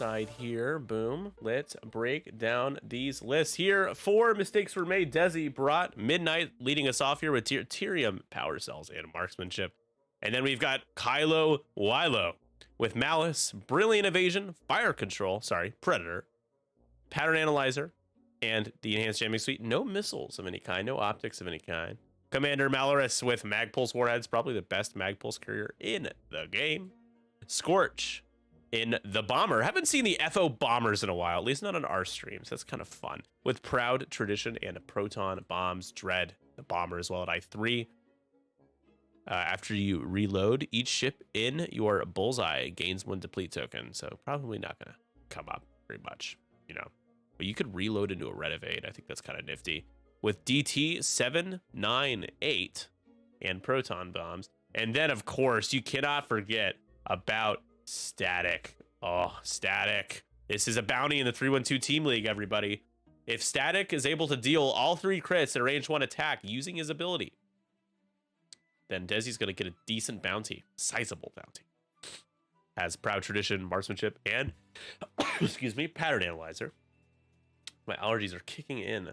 side here. Boom. Let's break down these lists here. 4 mistakes were made. Dezzy brought Midnight leading us off here with Tyrium power cells and marksmanship. And then we've got Kylo Wilo with Malice, Brilliant Evasion, Fire Control, Predator, Pattern Analyzer, and the Enhanced Jamming Suite. No missiles of any kind, no optics of any kind. Commander Malorus with Magpulse Warheads, probably the best Magpulse carrier in the game. Scorch in the Bomber. Haven't seen the FO Bombers in a while, at least not on our streams. That's kind of fun. With Proud Tradition and Proton Bombs, Dread the Bomber as well at I3. After you reload, each ship in your bullseye gains 1 deplete token, so probably not going to come up very much, you know. But you could reload into a red evade. I think that's kind of nifty. With DT 798 and proton bombs. And then, of course, you cannot forget about Static. Oh, Static. This is a bounty in the 312 Team League, everybody. If Static is able to deal all 3 crits at range 1 attack using his ability, then Dezzy's going to get a decent bounty. Sizable bounty. Has Proud Tradition, Marksmanship, and, excuse me, Pattern Analyzer. My allergies are kicking in.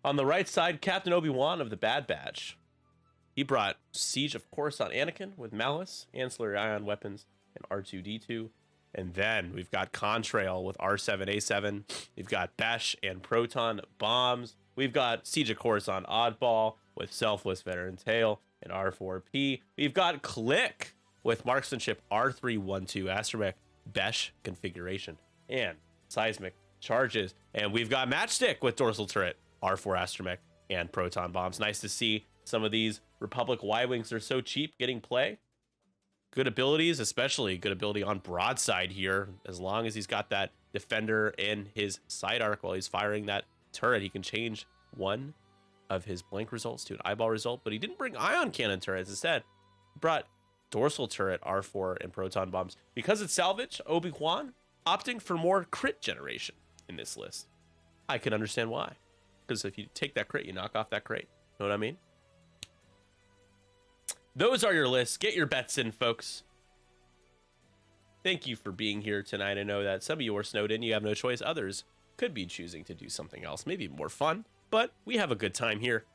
On the right side, Captain ObiJuan of the Bad Batch. He brought Siege of Coruscant Anakin with Malice, Ancillary Ion Weapons, and R2-D2. And then we've got Contrail with R7-A7. We've got Besh and Proton Bombs. We've got Siege of Coruscant Oddball with Selfless Veteran Tail and R4P. We've got Click with Marksmanship R3-12 Astromech Besh configuration and Seismic Charges. And we've got Matchstick with Dorsal Turret, R4 Astromech, and Proton Bombs. Nice to see some of these Republic Y-Wings are so cheap getting play. Good abilities, especially good ability on Broadside here. As long as he's got that Defender in his side arc while he's firing that turret, he can change one of his blank results to an eyeball result. But he didn't bring Ion Cannon turrets. Instead, he brought Dorsal Turret, R4, and Proton Bombs. Because it's salvage, ObiJuan opting for more crit generation in this list. I can understand why. Because if you take that crit, you knock off that crate. Know what I mean? Those are your lists. Get your bets in, folks. Thank you for being here tonight. I know that some of you are snowed in. You have no choice. Others could be choosing to do something else. Maybe more fun. But we have a good time here.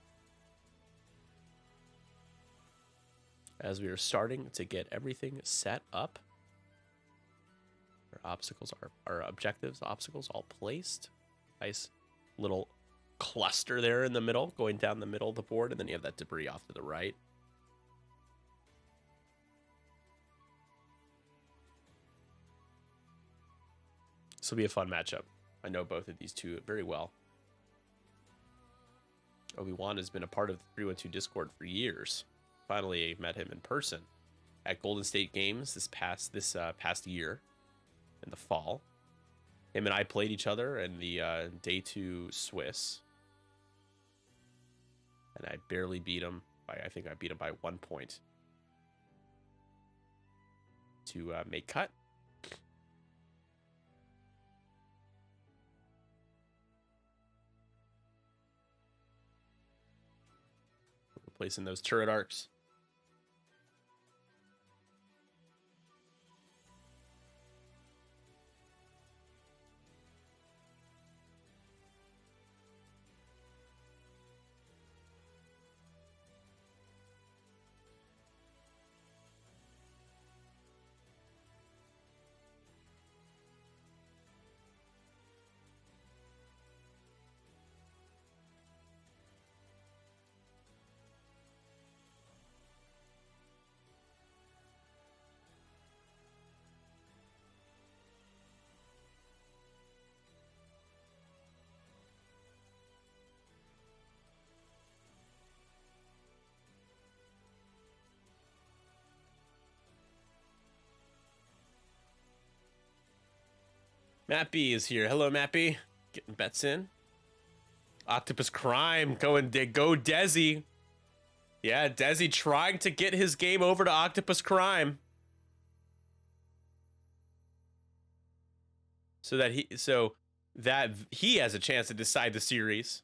As we are starting to get everything set up. Our obstacles, our objectives, obstacles all placed. Nice little cluster there in the middle, going down the middle of the board, and then you have that debris off to the right. This will be a fun matchup. I know both of these two very well. ObiJuan has been a part of the 312 Discord for years. Finally met him in person at Golden State Games this past year in the fall. Him and I played each other in the Day 2 Swiss. And I barely beat him. I think I beat him by 1 point to make cut. Replacing those turret arcs. Matt B is here. Hello, Matt B. Getting bets in. Octopus Crime go Dezzy. Yeah, Dezzy trying to get his game over to Octopus Crime. So that he has a chance to decide the series.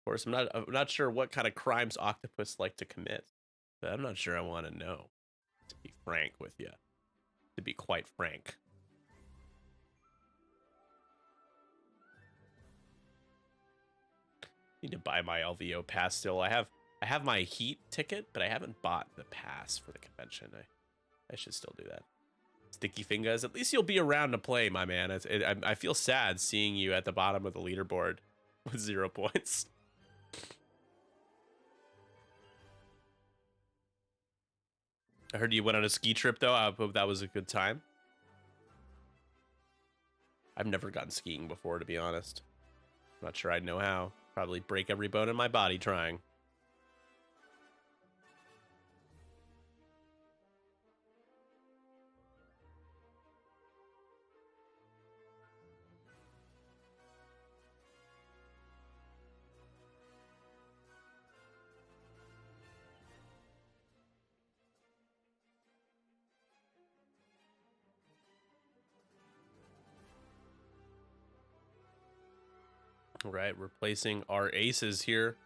Of course, I'm not sure what kind of crimes Octopus like to commit, but I'm not sure I want to know. to be frank with you. To be quite frank. Need to buy my LVO pass still. I have my Heat ticket, but I haven't bought the pass for the convention. I should still do that. Sticky Fingers, at least you'll be around to play, my man. I feel sad seeing you at the bottom of the leaderboard with 0 points. I heard you went on a ski trip, though. I hope that was a good time. I've never gotten skiing before, to be honest. Not sure I'd know how. Probably break every bone in my body trying. All right, replacing our aces here.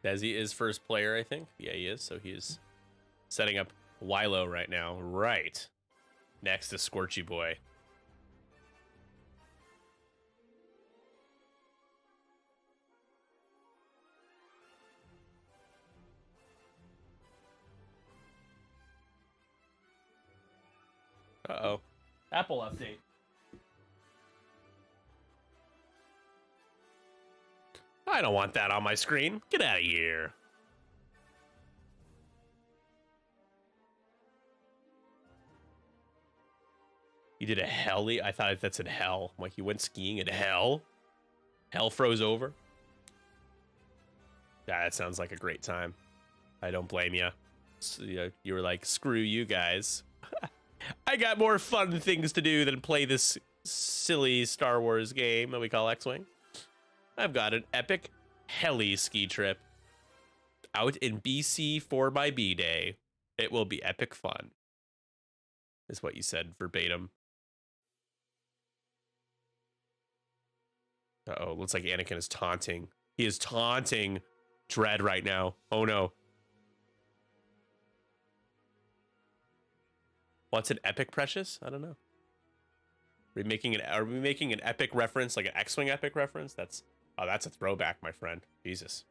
Desi is first player, I think. Yeah, he is. So he's setting up Wilo right now. Right. Next is Scorchy Boy. Uh-oh. Apple update. I don't want that on my screen. Get out of here. You did a heli? I thought that said hell. Like you went skiing in hell? Hell froze over? Yeah, that sounds like a great time. I don't blame you. So, you were like, screw you guys. I got more fun things to do than play this silly Star Wars game that we call X-Wing. I've got an epic heli ski trip out in BC for my B-Day. It will be epic fun, is what you said verbatim. Uh-oh, looks like Anakin is taunting. He is taunting Dread right now. Oh no. What's an epic, Precious? I don't know. Are we making an epic reference, like an X-Wing epic reference? That's a throwback, my friend. Jesus.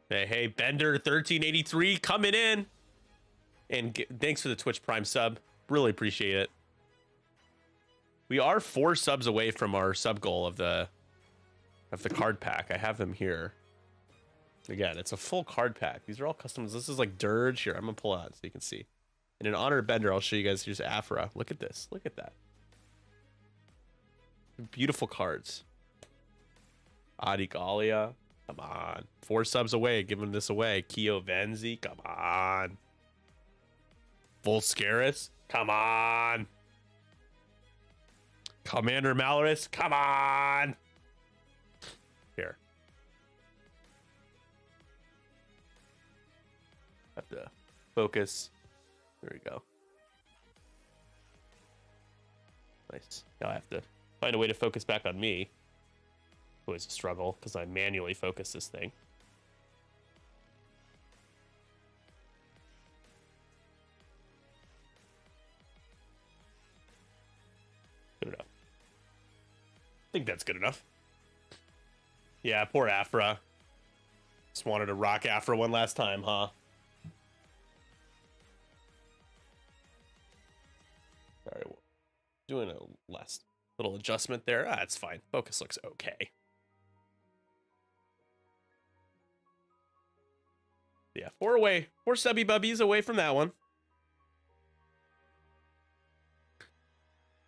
Hey, Bender 1383 coming in. And thanks for the Twitch Prime sub. Really appreciate it. We are 4 subs away from our sub goal of the card pack. I have them here. Again, it's a full card pack. These are all customs. This is like Dirge. Here, I'm gonna pull out so you can see. And in honor of Bender, I'll show you guys. Here's Afra. Look at this. Look at that. Beautiful cards. Adigalia. Come on. 4 subs away. Giving this away. Keo Venzi. Come on. Volscaris. Come on. Commander Malorus. Come on. Here. Have to focus. There we go. Nice. Now I have to find a way to focus back on me. Always a struggle because I manually focus this thing. Good enough. I think that's good enough. Yeah, poor Afra. Just wanted to rock Afra one last time, huh? Sorry, doing a last little adjustment there. Ah, it's fine. Focus looks okay. Yeah, 4 subby bubbies away from that one.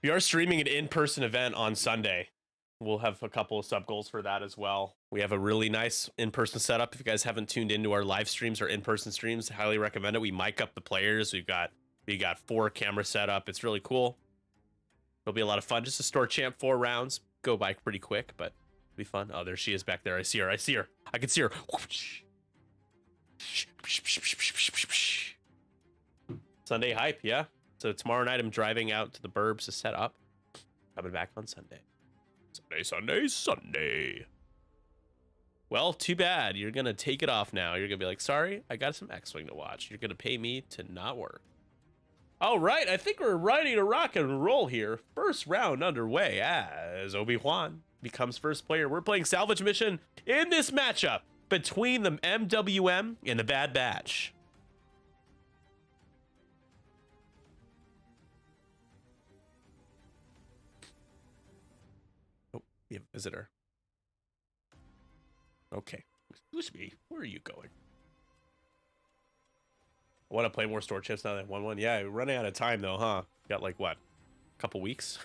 We are streaming an in-person event on Sunday. We'll have a couple of sub goals for that as well. We have a really nice in-person setup. If you guys haven't tuned into our live streams or in-person streams, highly recommend it. We mic up the players. We got 4 camera set up. It's really cool. It'll be a lot of fun. Just a store champ 4 rounds. Go by pretty quick, but it'll be fun. Oh, there she is back there. I see her. I can see her. Sunday hype, yeah. So tomorrow night I'm driving out to the burbs to set up. Coming back on Sunday. Sunday. Well, too bad. You're going to take it off now. You're going to be like, sorry, I got some X-Wing to watch. You're going to pay me to not work. All right, I think we're ready to rock and roll here. First round underway as ObiJuan becomes first player. We're playing Salvage Mission in this matchup between the MWM and the Bad Batch. Oh, we have a visitor. Okay, excuse me. Where are you going? I want to play more store chips now that 1-1. Yeah, we're running out of time though, huh? Got like what? A couple weeks?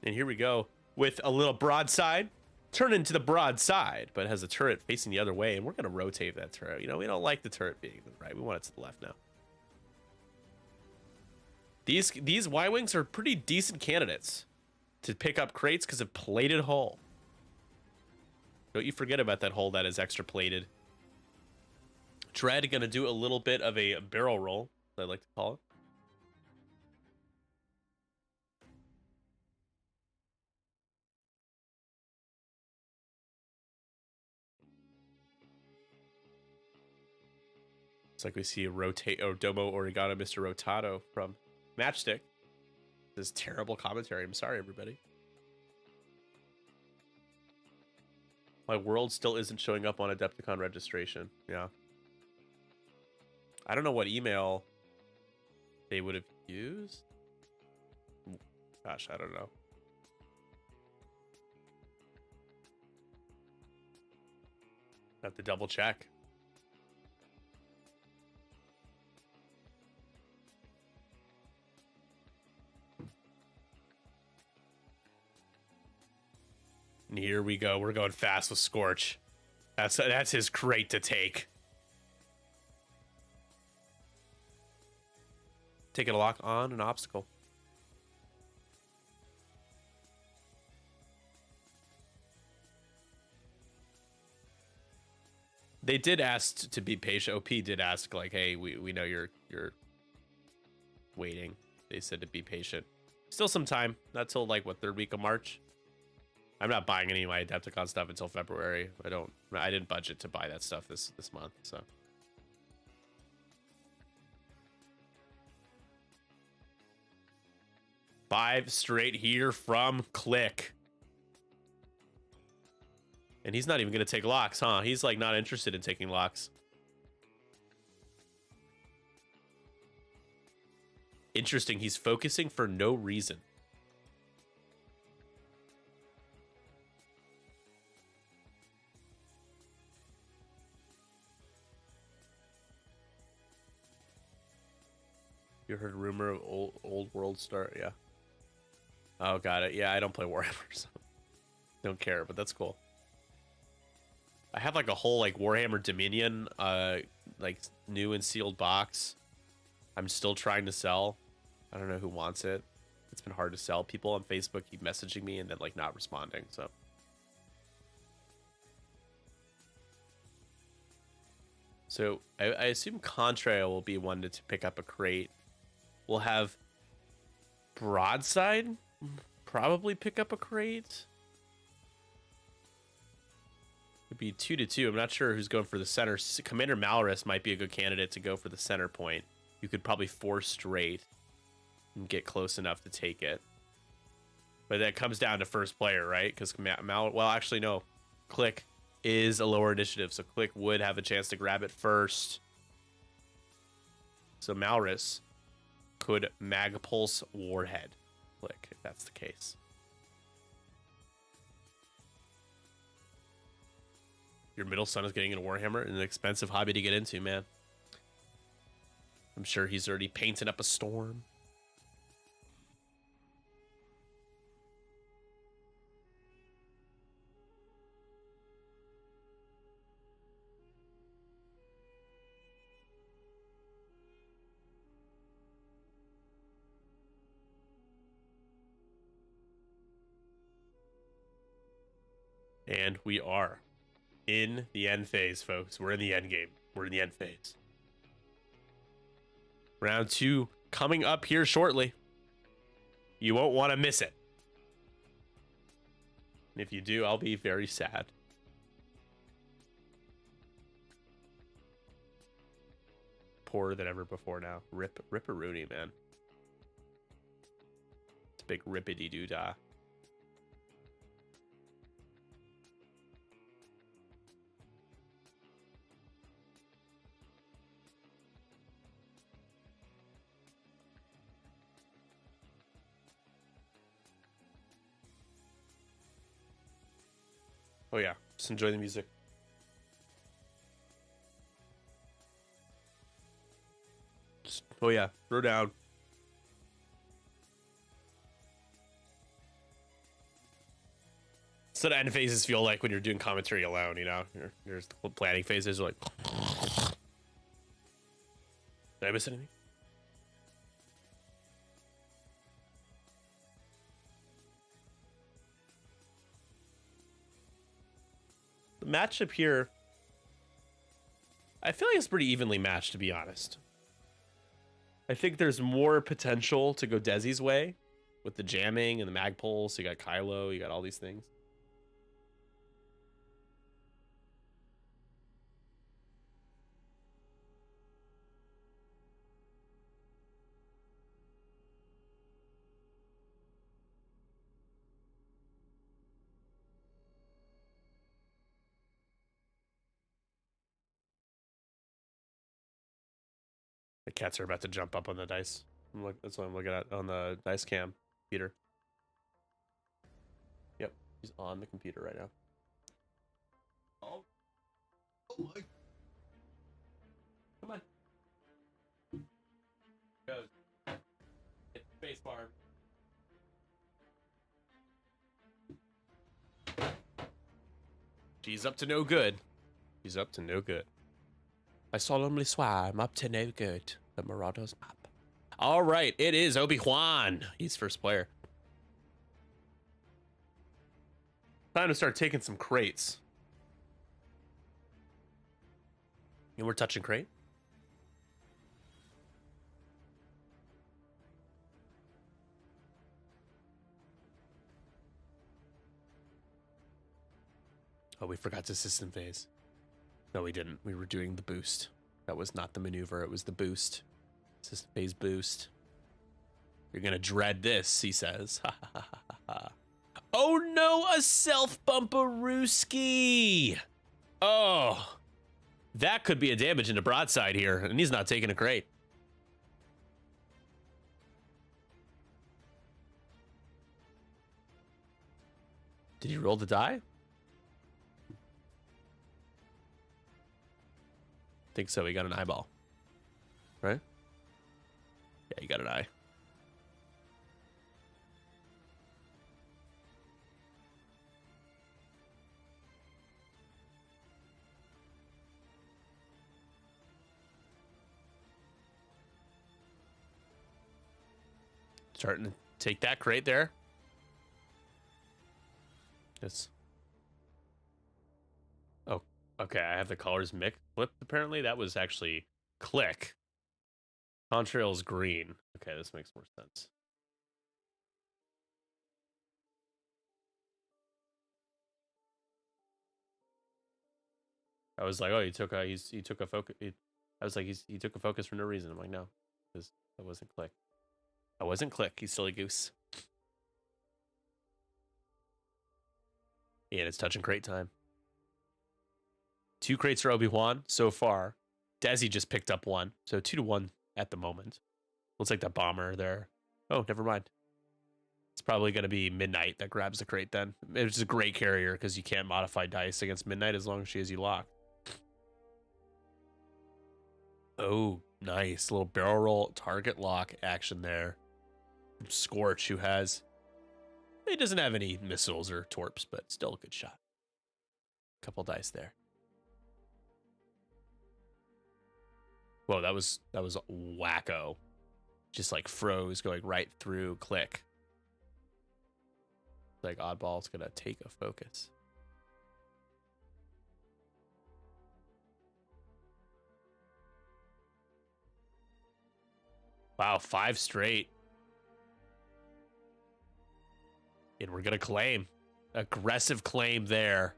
And here we go with a little broadside. Turn into the broadside, but has a turret facing the other way, and we're going to rotate that turret. You know, we don't like the turret being to the right. We want it to the left now. These Y-Wings are pretty decent candidates to pick up crates because of plated hull. Don't you forget about that hull that is extra plated. Dread going to do a little bit of a barrel roll, as I like to call it. It's like we see a Domo Oregano Mr. Rotato from Matchstick. This is terrible commentary. I'm sorry, everybody. My world still isn't showing up on Adepticon registration. Yeah. I don't know what email they would have used. Gosh, I don't know. Have to double check. And here we go. We're going fast with Scorch. That's his crate to take. Taking a lock on an obstacle. They did ask to be patient. OP did ask, like, hey, we know you're waiting. They said to be patient. Still some time. Not till like what, 3rd week of March. I'm not buying any of my Adepticon stuff until February. I didn't budget to buy that stuff this month, so. Five straight here from Click. And he's not even going to take locks, huh? He's like not interested in taking locks. Interesting. He's focusing for no reason. You heard rumor of old world start? Yeah. Oh, got it. Yeah, I don't play Warhammer, so don't care, but that's cool. I have like a whole like Warhammer Dominion like new and sealed box. I'm still trying to sell. I don't know who wants it. It's been hard to sell. People on Facebook keep messaging me and then like not responding, so. So I assume Contrail will be one to pick up a crate. We'll have Broadside probably pick up a crate. It'd be 2-2. I'm not sure who's going for the center. Commander Malrus might be a good candidate to go for the center point. You could probably force straight and get close enough to take it. But that comes down to first player, right? Because well, actually, no. Click is a lower initiative, so Click would have a chance to grab it first. So Malrus could Magpulse Warhead Click, if that's the case. Your middle son is getting into Warhammer, an expensive hobby to get into, man. I'm sure he's already painting up a storm. And we are in the end phase, folks. We're in the end game. We're in the end phase. Round 2 coming up here shortly. You won't want to miss it. And if you do, I'll be very sad. Poorer than ever before now. Rip-a-rooney, man. It's a big rippity-doo-dah. Oh yeah, just enjoy the music. Oh yeah, throw down. So the end phases feel like when you're doing commentary alone, you know? There's the planning phases are like... Did I miss anything? The matchup here, I feel like it's pretty evenly matched, to be honest. I think there's more potential to go Desi's way with the jamming and the mag pulls. So you got Kylo, you got all these things. The cats are about to jump up on the dice. That's what I'm looking at on the dice cam, Peter. Yep, he's on the computer right now. Oh my! Come on. Goes. Hit the space bar. She's up to no good. She's up to no good. I solemnly swear I'm up to no good. The Marauders map. All right, it is ObiJuan. He's first player. Time to start taking some crates. And we're touching crate. Oh, we forgot the system phase. No, we didn't. We were doing the boost. That was not the maneuver. It was the boost. System phase boost. You're going to dread this, he says. Oh, no, a self-bumperooski. Oh, that could be a damage into broadside here, and he's not taking a crate. Did he roll the die? Think so. He got an eyeball, right? Yeah, you got an eye. Starting to take that crate there. Yes. Oh, okay. I have the colors mixed flipped. Apparently, that was actually click. Contrail's green. Okay, this makes more sense. I was like, oh, he took a focus. I was like, he took a focus for no reason. I'm like, no, because that wasn't click. I wasn't click. He's silly goose. And it's touching crate time. 2 crates for ObiJuan so far. Desi just picked up 1, so 2-1 at the moment. Looks like that bomber there. Oh, never mind. It's probably going to be Midnight that grabs the crate then. It's a great carrier because you can't modify dice against Midnight as long as she has you locked. Oh, nice. Little barrel roll target lock action there. Scorch, who has... He doesn't have any missiles or torps, but still a good shot. Couple dice there. Whoa, that was wacko. Just like froze going right through click. Like Oddball's gonna take a focus. Wow, 5 straight. And we're going to claim. Aggressive claim there.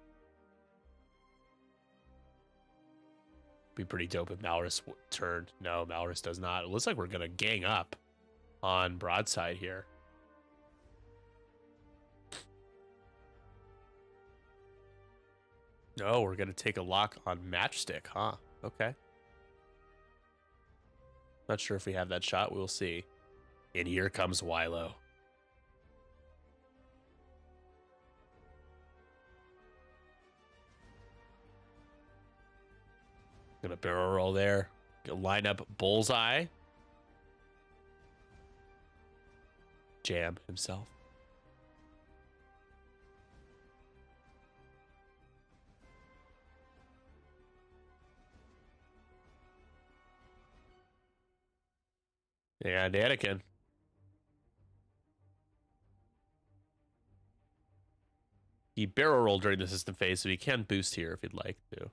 Be pretty dope if Malrus turned. No, Malrus does not. It looks like we're going to gang up on broadside here. No, we're going to take a lock on matchstick, huh? Okay. Not sure if we have that shot. We'll see. And here comes Wilo. Gonna barrel roll there. Gonna line up bullseye. Jam himself. And Anakin. He barrel rolled during the system phase, so he can boost here if he'd like to.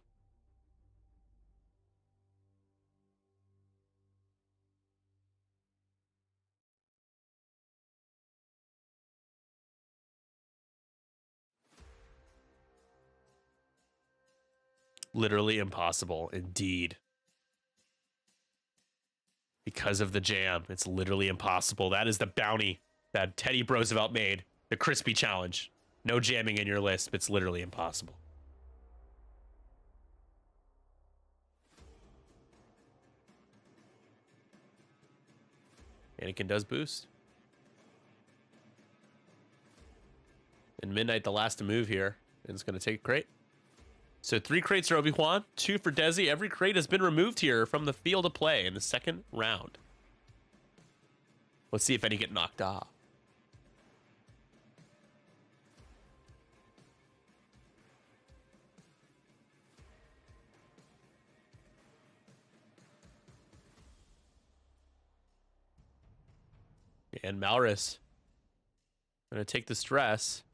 Literally impossible, indeed. Because of the jam, it's literally impossible. That is the bounty that Teddy Roosevelt made. The crispy challenge. No jamming in your list. It's literally impossible. Anakin does boost. And Midnight, the last to move here. And it's going to take a crate. So 3 crates for ObiJuan, 2 for Dezzy. Every crate has been removed here from the field of play in the second round. Let's see if any get knocked off. And Malrus gonna take the stress.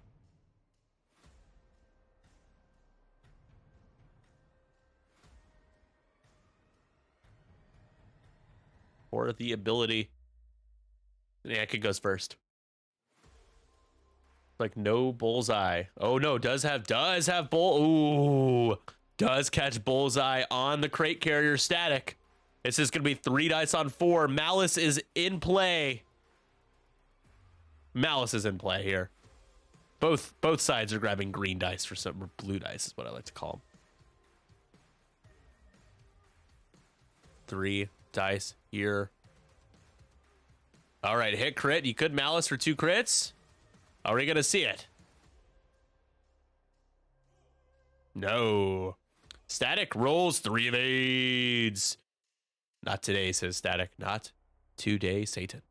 Or the ability. Anakin goes first. Like no bullseye. Oh no, does have bull. Ooh, does catch bullseye on the crate carrier static. This is gonna be 3 dice on 4. Malice is in play. Malice is in play here. Both sides are grabbing green dice for some, or blue dice is what I like to call them. 3 dice here. All right, hit crit. You could Malice for 2 crits. Are we gonna see it? No. Static rolls 3 evades. Not today, says Static. Not today, Satan.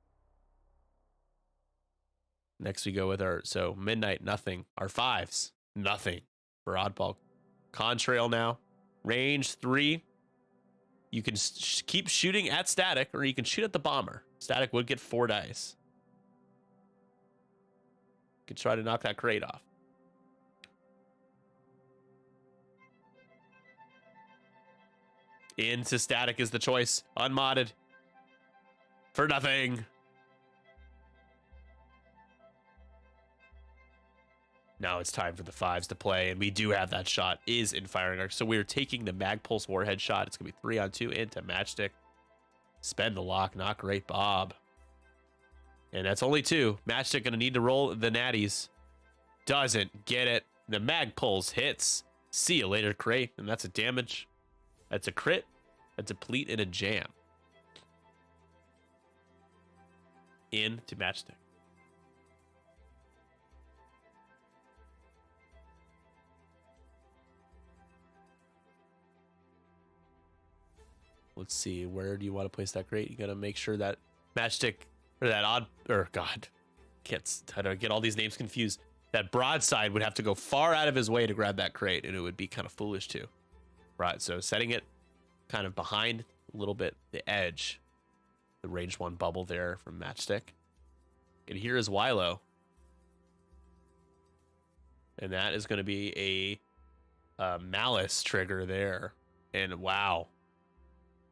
Next we go with our, so Midnight, nothing. Our 5s, nothing for Oddball. Contrail now. Range 3. You can keep shooting at Static, or you can shoot at the bomber. Static would get 4 dice. You could try to knock that crate off. Into Static is the choice. Unmodded. For nothing. Now it's time for the 5s to play, and we do have that shot is in firing arc. So we're taking the Mag Pulse Warhead shot. It's going to be 3 on 2 into Matchstick. Spend the lock. Not great, Bob. And that's only 2. Matchstick going to need to roll the natties. Doesn't get it. The Mag Pulse hits. See you later, crate. And that's a damage. That's a crit, a deplete, and a jam. Into Matchstick. Let's see, where do you want to place that crate? You gotta make sure that Matchstick, or that odd, or God, I don't get all these names confused. That broadside would have to go far out of his way to grab that crate, and it would be kind of foolish too. Right, so setting it kind of behind a little bit the edge, the range 1 bubble there from Matchstick. And here is Wilo. And that is going to be a Malice trigger there. And wow.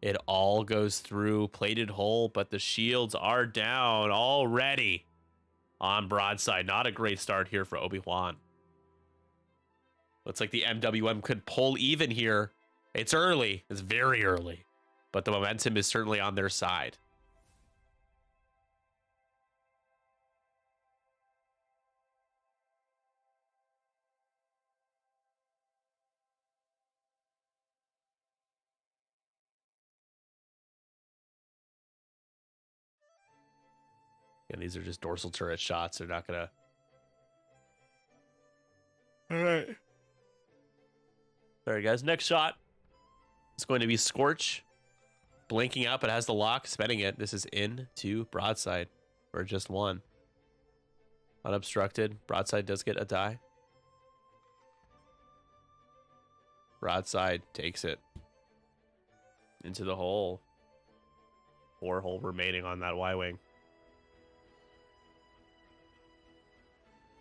It all goes through plated hole, but the shields are down already on broadside. Not a great start here for ObiJuan. Looks like the MWM could pull even here. It's early. It's very early. But the momentum is certainly on their side. And these are just dorsal turret shots. They're not going to... All right. All right, guys. Next shot is going to be Scorch. Blinking out, but has the lock. Spending it. This is into broadside for just one. Unobstructed. Broadside does get a die. Broadside takes it into the hole. 4 hole remaining on that Y-wing.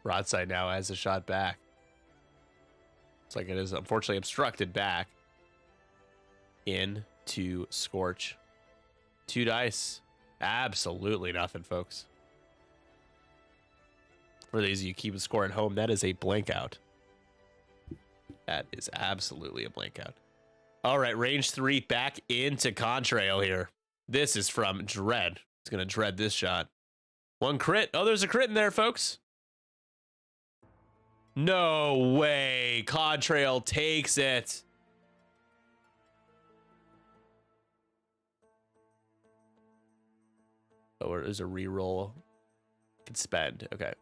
Broadside now has a shot back. It's like it is unfortunately obstructed back. Into Scorch. 2 dice. Absolutely nothing, folks. For these of you keeping score at home, that is a blank out. That is absolutely a blank out. All right, range 3 back into Contrail here. This is from Dread. He's going to dread this shot. 1 crit. Oh, there's a crit in there, folks. No way. Contrail takes it. Oh, there's a reroll. Can spend. Okay.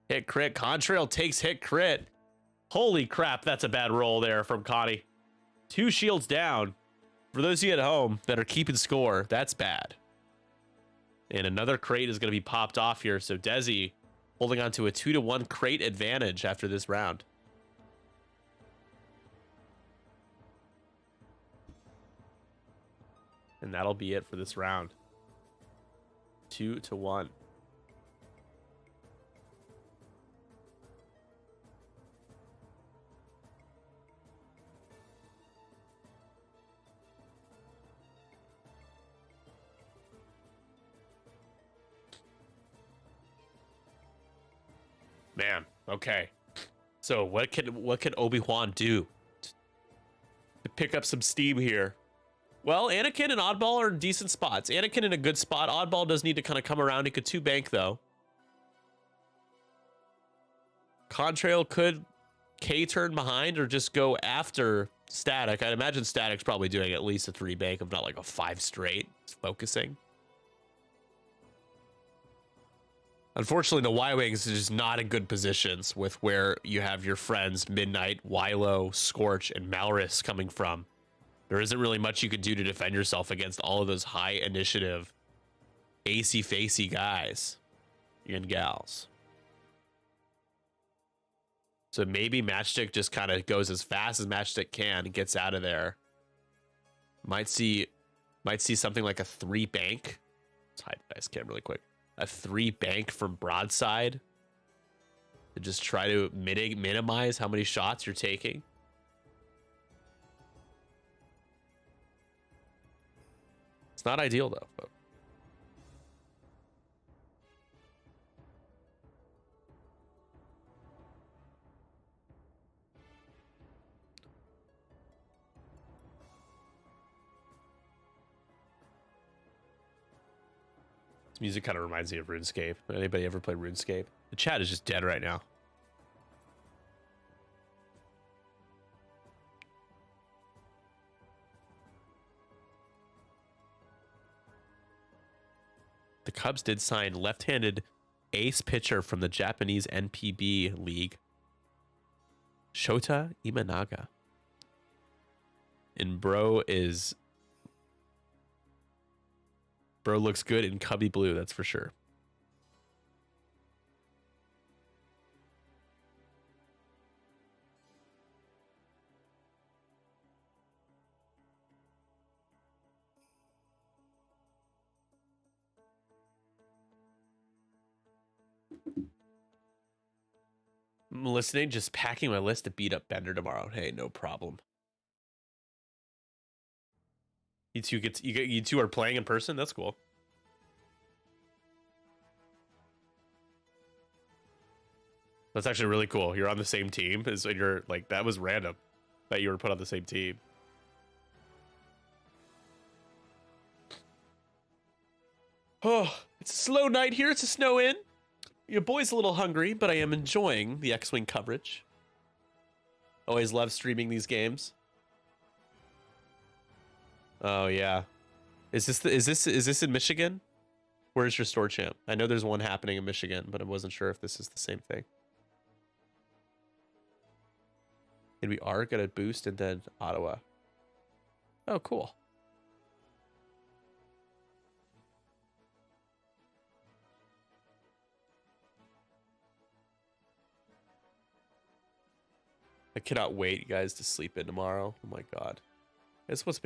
Hit crit. Contrail takes hit crit. Holy crap, that's a bad roll there from Connie. 2 shields down. For those of you at home that are keeping score, that's bad. And another crate is going to be popped off here. So Desi holding on to a 2-1 crate advantage after this round. And that'll be it for this round. 2-1. Man, okay. So what can ObiJuan do to pick up some steam here? Well, Anakin and Oddball are in decent spots. Anakin in a good spot. Oddball does need to kind of come around. He could 2 bank though. Contrail could K-turn behind or just go after Static. I'd imagine Static's probably doing at least a 3 bank, if not like a 5 straight. It's focusing. Unfortunately, the Y-Wings is just not in good positions with where you have your friends Midnight, Wylo, Scorch, and Malrus coming from. There isn't really much you could do to defend yourself against all of those high initiative, acey-facey guys and gals. So maybe Matchstick just kind of goes as fast as Matchstick can and gets out of there. Might see something like a 3 bank. Let's hide the dice cam really quick. A 3 bank from broadside to just try to minimize how many shots you're taking. It's not ideal though, folks. This music kind of reminds me of RuneScape. Anybody ever play RuneScape? The chat is just dead right now. The Cubs did sign left-handed ace pitcher from the Japanese NPB league, Shota Imanaga. And bro looks good in Cubby blue, that's for sure. I'm listening, just packing my list to beat up Bender tomorrow. Hey, no problem. you two are playing in person. That's cool. That's actually really cool. You're on the same team as you're like that was random that you were put on the same team. Oh, it's a slow night here. It's a snow in. Your boy's a little hungry, but I am enjoying the X-Wing coverage. Always love streaming these games. Oh yeah. Is this in Michigan? Where's your store champ? I know there's one happening in Michigan, but I wasn't sure if this is the same thing. And we are gonna boost and then Ottawa. Oh, cool. I cannot wait, you guys, to sleep in tomorrow. Oh my god. It's what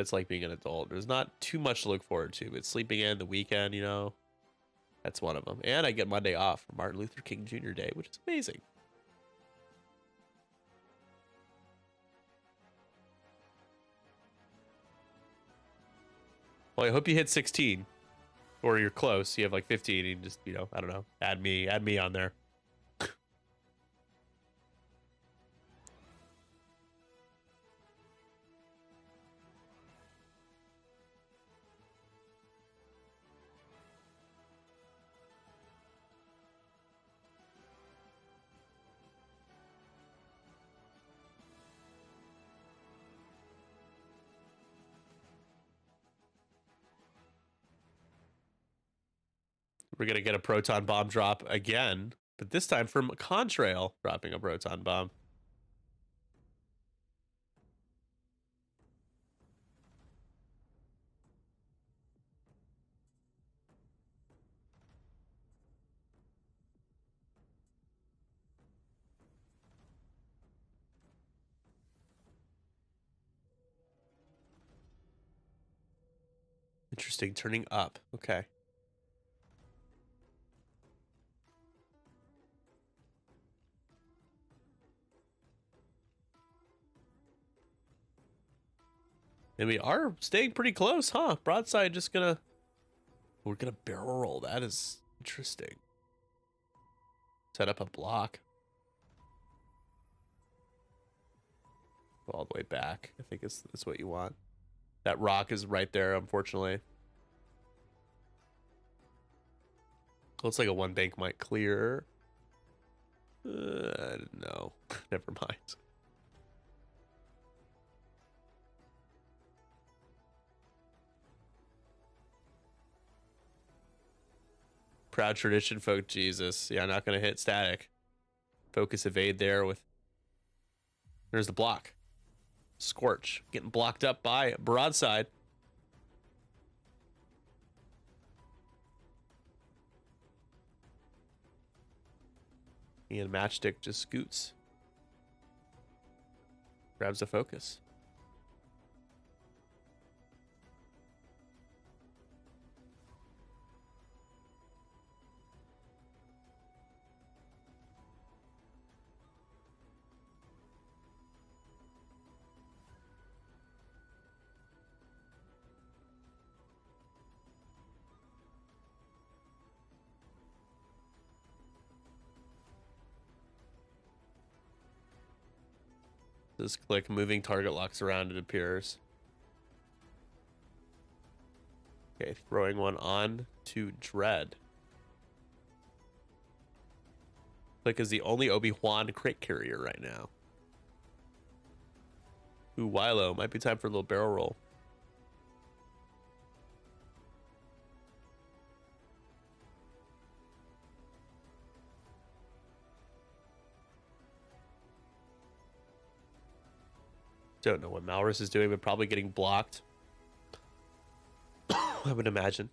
it's like being an adult. There's not too much to look forward to. It's sleeping in, the weekend, you know. That's one of them. And I get Monday off for Martin Luther King Jr. Day, which is amazing. Well, I hope you hit 16. Or you're close. You have like 15 and just, you know, I don't know. Add me on there. We're going to get a proton bomb drop again, but this time from Contrail dropping a proton bomb. Interesting, turning up. Okay. And we are staying pretty close, huh? Broadside just gonna... We're gonna barrel roll. That is interesting. Set up a block. Go all the way back. I think it's what you want. That rock is right there, unfortunately. Looks like a one bank might clear. I don't know. Never mind. Proud tradition, folk. Jesus. Yeah, not going to hit static. Focus evade there with... There's the block. Scorch. Getting blocked up by Broadside. And Matchstick just scoots. Grabs the focus. Just click moving target locks around, it appears. Okay, throwing one on to Dread. Click is the only ObiJuan crit carrier right now. Ooh, Wilo. Might be time for a little barrel roll. Don't know what Malrus is doing, but probably getting blocked. I would imagine.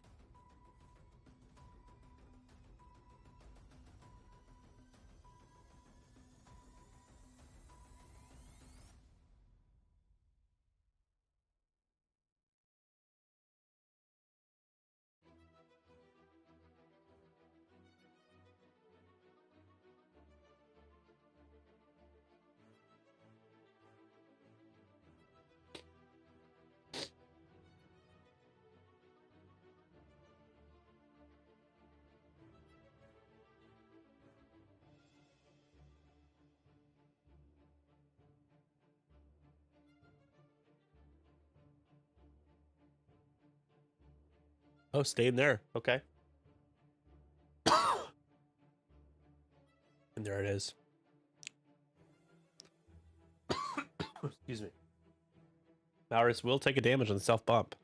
Oh, staying there. Okay. And there it is. Excuse me. Maurus will take a damage on the self bump.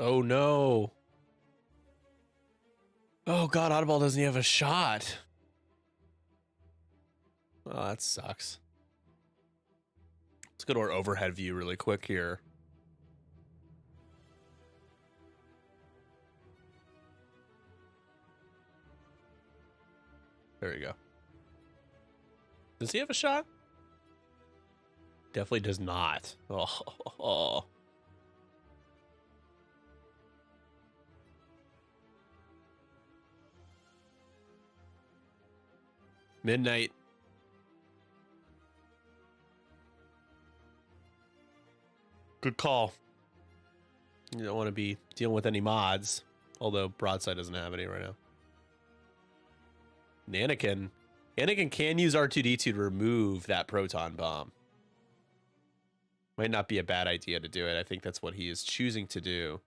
Oh no. Oh god, Oddball doesn't even have a shot. Oh, that sucks. Let's go to our overhead view really quick here. There you go. Does he have a shot? Definitely does not. Oh. Midnight. Good call. You don't want to be dealing with any mods. Although Broadside doesn't have any right now. And Anakin can use R2-D2 to remove that proton bomb. Might not be a bad idea to do it. I think that's what he is choosing to do.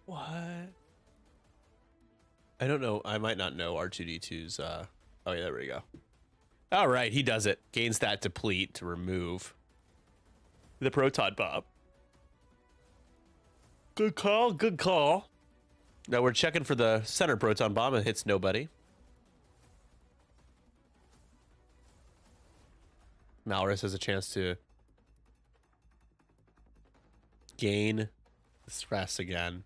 What? I don't know. I might not know R2-D2's. Oh, yeah, there we go. All right, he does it. Gains that deplete to remove the proton bomb. Good call. Good call. Now we're checking for the center proton bomb. It hits nobody. Maurus has a chance to gain the stress again.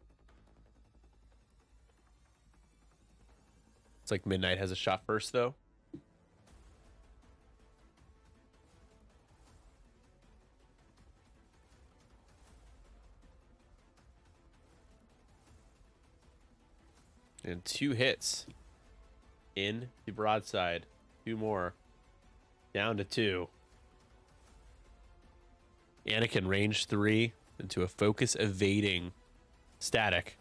It's like Midnight has a shot first, though. And 2 hits in the broadside. 2 more. Down to 2. Anakin range 3 into a focus evading static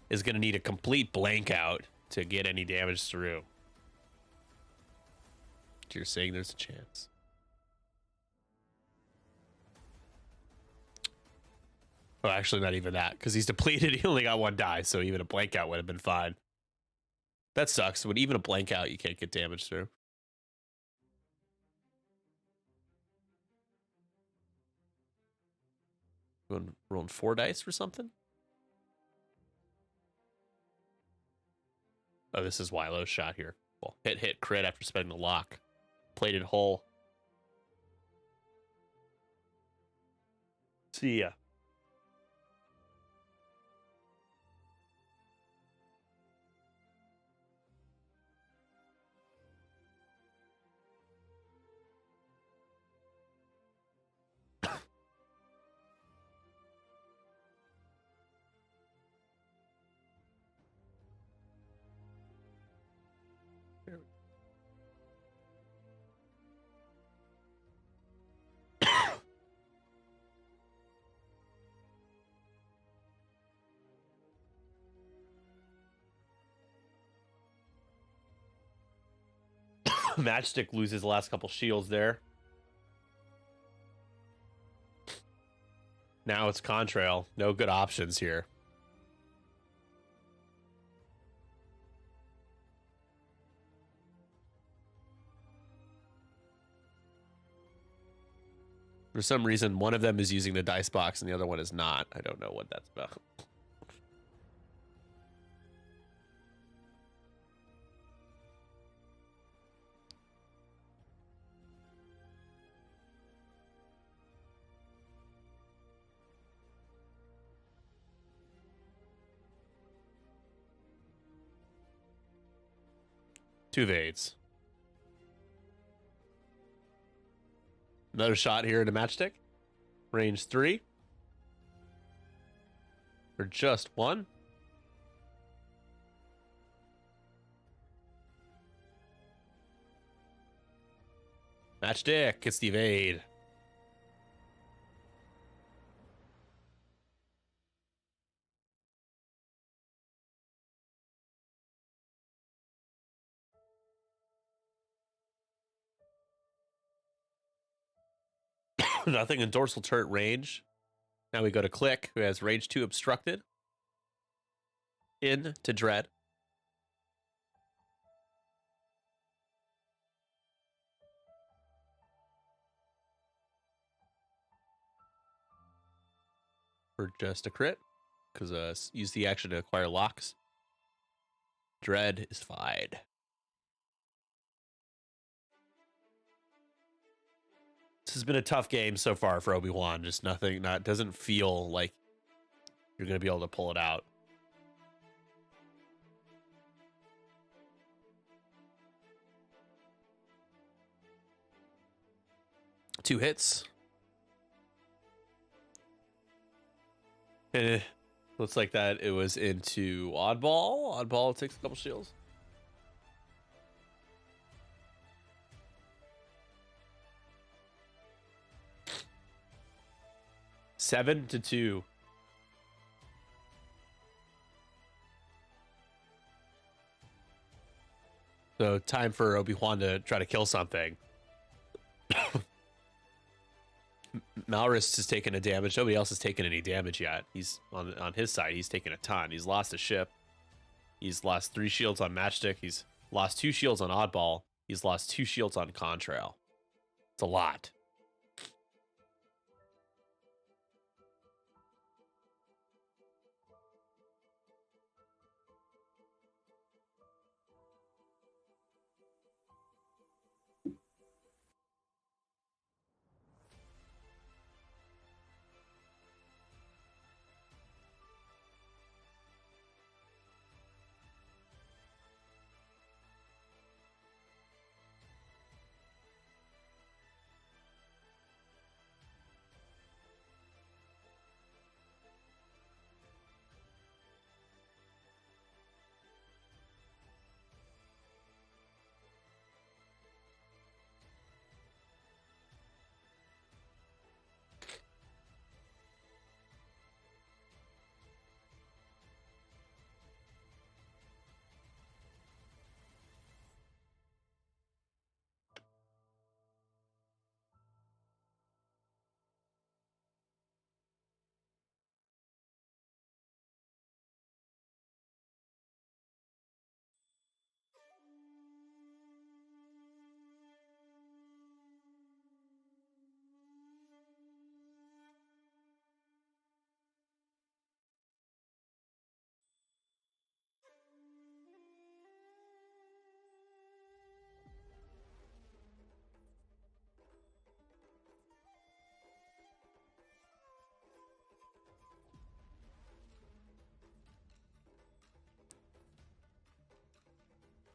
is going to need a complete blank out to get any damage through. You're saying there's a chance. Oh, actually not even that, because he's depleted. He only got 1 die, so even a blank out would have been fine. That sucks. When even a blank out, you can't get damage through. Rolling 4 dice for something? Oh, this is Wilo's shot here. Well, hit, crit after spending the lock. Plated hole. See ya. Matchstick loses the last couple shields there. Now it's Contrail. No good options here. For some reason, one of them is using the dice box and the other one is not. I don't know what that's about. Two Vades. Another shot here at a matchstick. Range 3. For just 1. Matchstick gets the evade. Nothing in dorsal turret range. Now we go to Click, who has range 2 obstructed. In to Dread. For just a crit, because use the action to acquire locks. Dread is fine. This has been a tough game so far for ObiJuan. Just doesn't feel like you're going to be able to pull it out. Two hits. Looks like that it was into Oddball. Oddball takes a couple shields. Seven to 2. So time for ObiJuan to try to kill something. Malrus has taken a damage. Nobody else has taken any damage yet. He's on his side. He's taken a ton. He's lost a ship. He's lost 3 shields on Matchstick. He's lost 2 shields on Oddball. He's lost 2 shields on Contrail. It's a lot.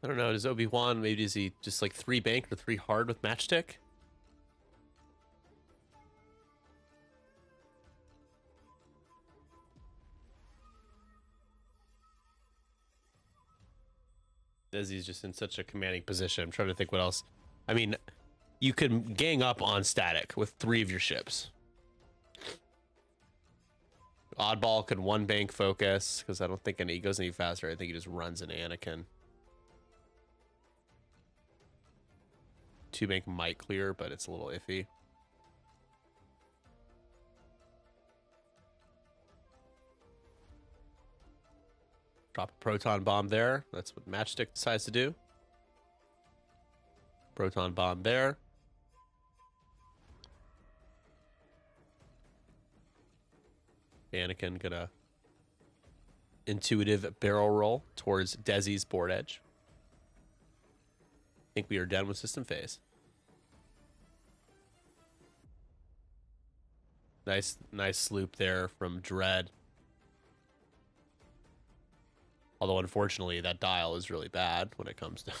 I don't know. Does ObiJuan, maybe is he just like 3 bank or 3 hard with Matchstick? Desi's just in such a commanding position. I'm trying to think what else. I mean, you could gang up on Static with 3 of your ships. Oddball could 1 bank focus, because I don't think he goes any faster. I think he just runs an Anakin. 2 bank might clear, but it's a little iffy. Drop a proton bomb there. That's what Matchstick decides to do. Proton bomb there. Anakin gonna intuitive barrel roll towards Desi's board edge. I think we are done with system phase. Nice sloop there from Dread. Although, unfortunately, that dial is really bad when it comes to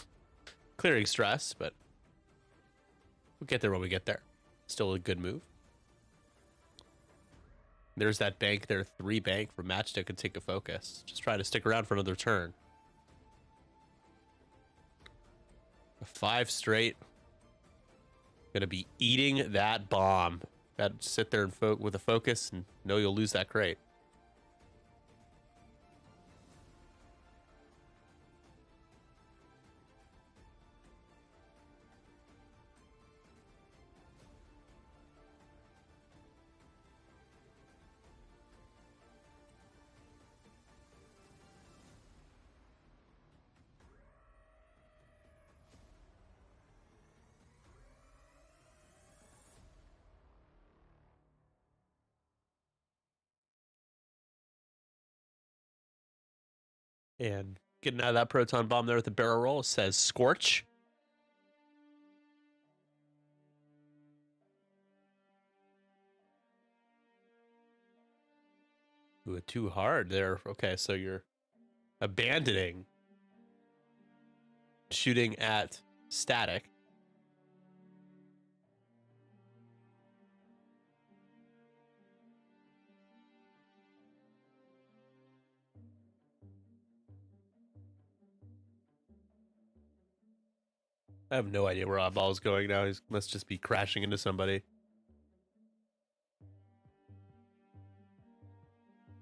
clearing stress, but we'll get there when we get there. Still a good move. There's that bank there, 3 bank for Matchstick and take a focus. Just try to stick around for another turn. A 5 straight. Gonna be eating that bomb. Gotta sit there and with a focus and know you'll lose that crate. And getting out of that proton bomb there with the barrel roll says Scorch. Ooh, too hard there. Okay, so you're abandoning shooting at static. I have no idea where Oddball is going now. He must just be crashing into somebody.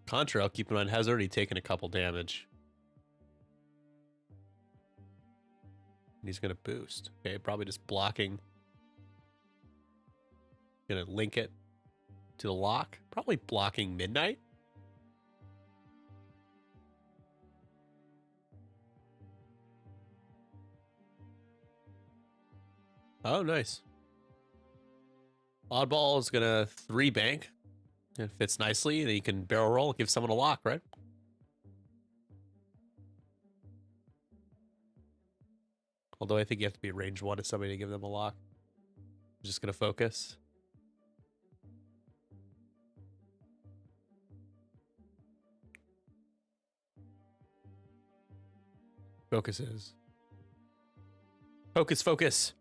Contrail, keep in mind, has already taken a couple damage. And he's going to boost. Okay, probably just blocking. Going to link it to the lock. Probably blocking Midnight. Oh, nice. Oddball is going to 3 bank. It fits nicely. Then you can barrel roll, give someone a lock, right? Although I think you have to be range 1 to somebody to give them a lock. I'm just going to focus. Focuses. Focus, focus.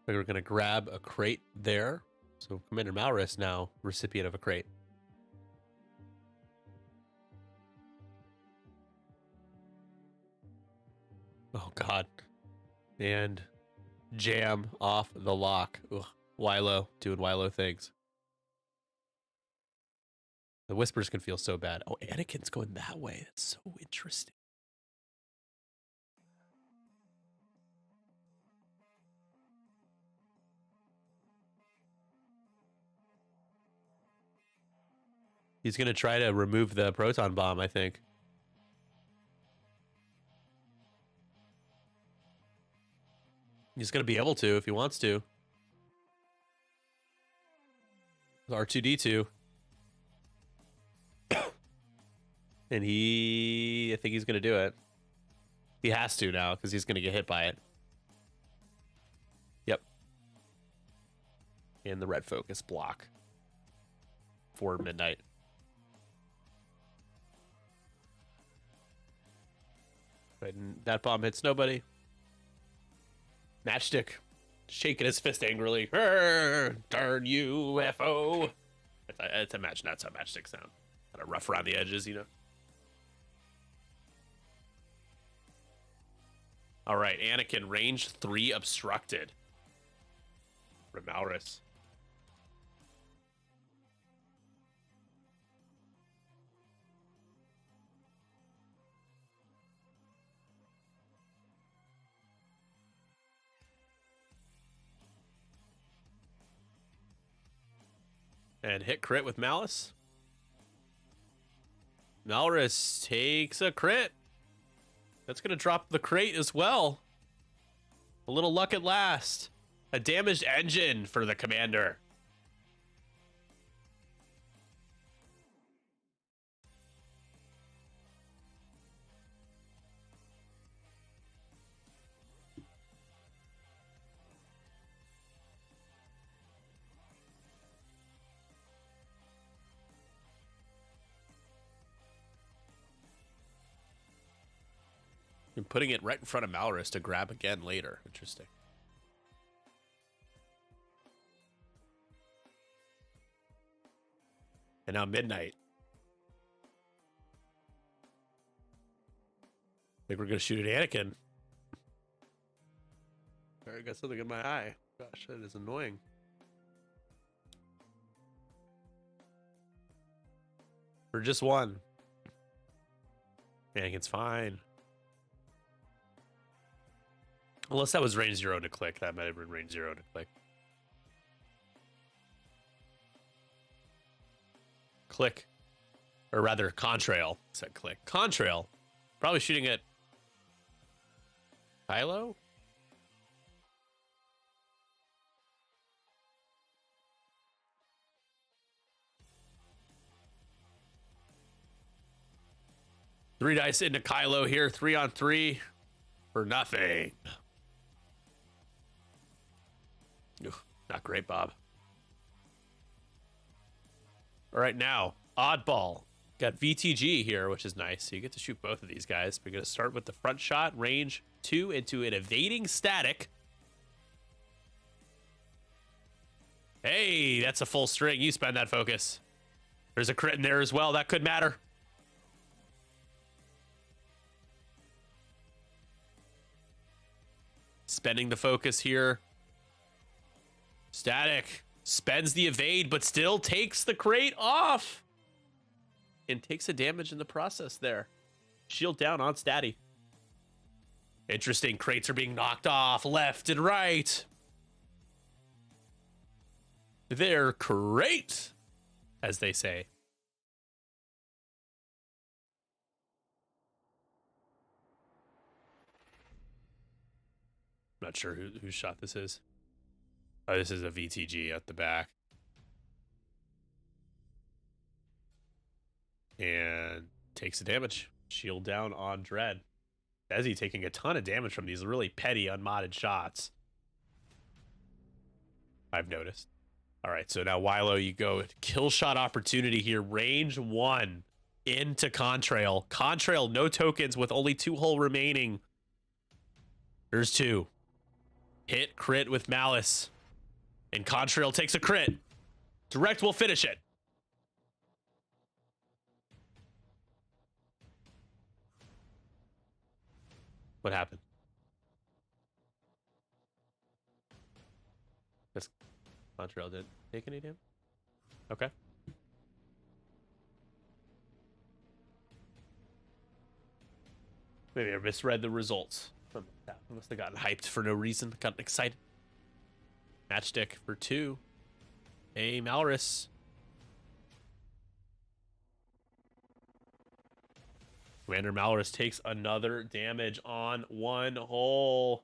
We're going to grab a crate there. So Commander Malrus now recipient of a crate. Oh, God. And jam off the lock. Ugh. Wilo doing Wilo things. The whispers can feel so bad. Oh, Anakin's going that way. That's so interesting. He's going to try to remove the proton bomb, I think. He's going to be able to if he wants to. R2-D2. And I think he's going to do it. He has to now because he's going to get hit by it. Yep. And the red focus block for Midnight. Right, and that bomb hits nobody. Matchstick shaking his fist angrily. Darn you, FO. That's a Matchstick sound. Kind of rough around the edges, you know. All right, Anakin, range 3 obstructed. Remalrus. And hit crit with Malice. Malrus takes a crit. That's going to drop the crate as well. A little luck at last. A damaged engine for the commander. And putting it right in front of Malrus to grab again later. Interesting. And now Midnight. I think we're going to shoot at Anakin. I got something in my eye. Gosh, that is annoying. For just one. Anakin's fine. Unless that was range 0 to click. That might have been range 0 to click. Click. Or rather, Contrail. Said click. Contrail. Probably shooting at Kylo? Three dice into Kylo here. 3-on-3 for nothing. Oof, not great, Bob. All right, now, Oddball. Got VTG here, which is nice. So you get to shoot both of these guys. We're going to start with the front shot, range 2 into an evading static. Hey, that's a full string. You spend that focus. There's a crit in there as well. That could matter. Spending the focus here. Static spends the evade, but still takes the crate off. And takes a damage in the process there. Shield down on Statty. Interesting. Crates are being knocked off left and right. They're crate, as they say. Not sure whose shot this is. Oh, this is a VTG at the back. And takes the damage. Shield down on Dread. Dezzy taking a ton of damage from these really petty, unmodded shots. I've noticed. All right, so now Wilo, you go kill shot opportunity here. Range 1 into Contrail. Contrail, no tokens with only 2 hull remaining. There's 2. Hit crit with Malice. And Contrail takes a crit. Direct will finish it. What happened? This Contrail didn't take any damage? Okay. Maybe I misread the results. I must have gotten hyped for no reason. Gotten excited. Matchstick for 2. A Malrus. Commander Malrus takes another damage on 1 hole.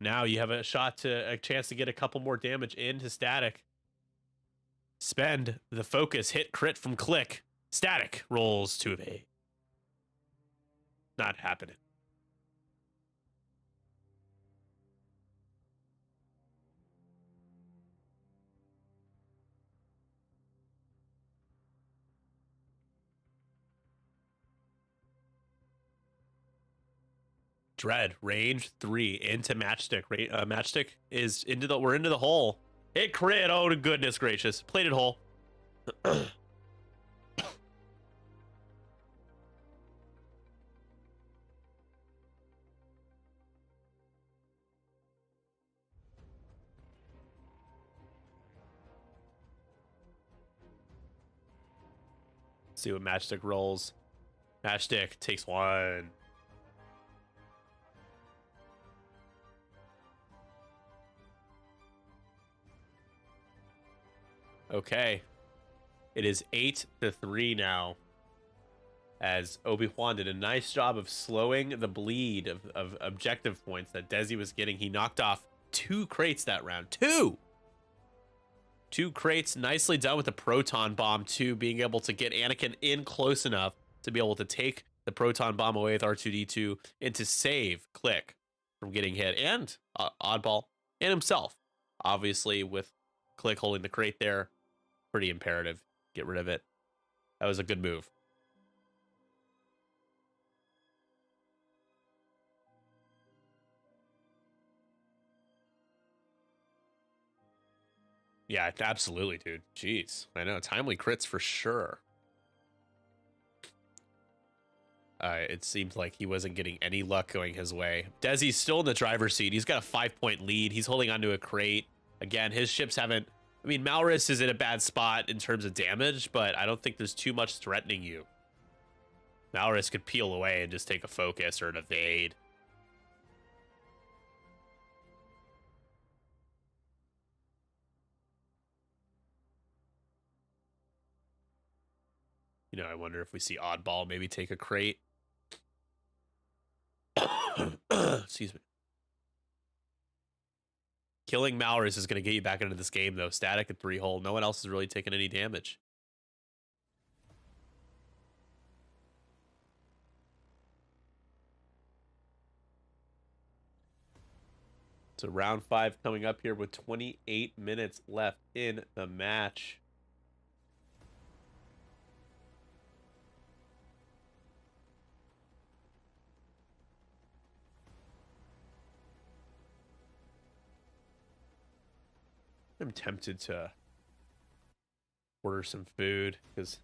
Now you have a chance to get a couple more damage into Static. Spend the focus, hit crit from Click. Static rolls 2 of 8. Not happening. Dread, range 3 into Matchstick. Matchstick is we're into the hole. Hit crit. Oh, goodness gracious. Plated hole. See what Matchstick rolls. Matchstick takes 1. Okay. It is 8-3 now, as ObiJuan did a nice job of slowing the bleed of objective points that Desi was getting. He knocked off 2 crates that round. 2 crates, nicely done with the proton bomb too, being able to get Anakin in close enough to be able to take the proton bomb away with R2-D2 and to save Click from getting hit, and Oddball and himself. Obviously, with Click holding the crate there, pretty imperative. Get rid of it. That was a good move. Yeah, absolutely, dude. Jeez. I know. Timely crits for sure. It seemed like he wasn't getting any luck going his way. Desi's still in the driver's seat. He's got a 5-point lead. He's holding onto a crate. Again, his ships haven't... I mean, Malrus is in a bad spot in terms of damage, but I don't think there's too much threatening you. Malrus could peel away and just take a focus or an evade. You know, I wonder if we see Oddball maybe take a crate. Excuse me. Killing Malrus is going to get you back into this game, though. Static at 3-hole. No one else has really taken any damage. So round 5 coming up here with 28 minutes left in the match. I'm tempted to order some food because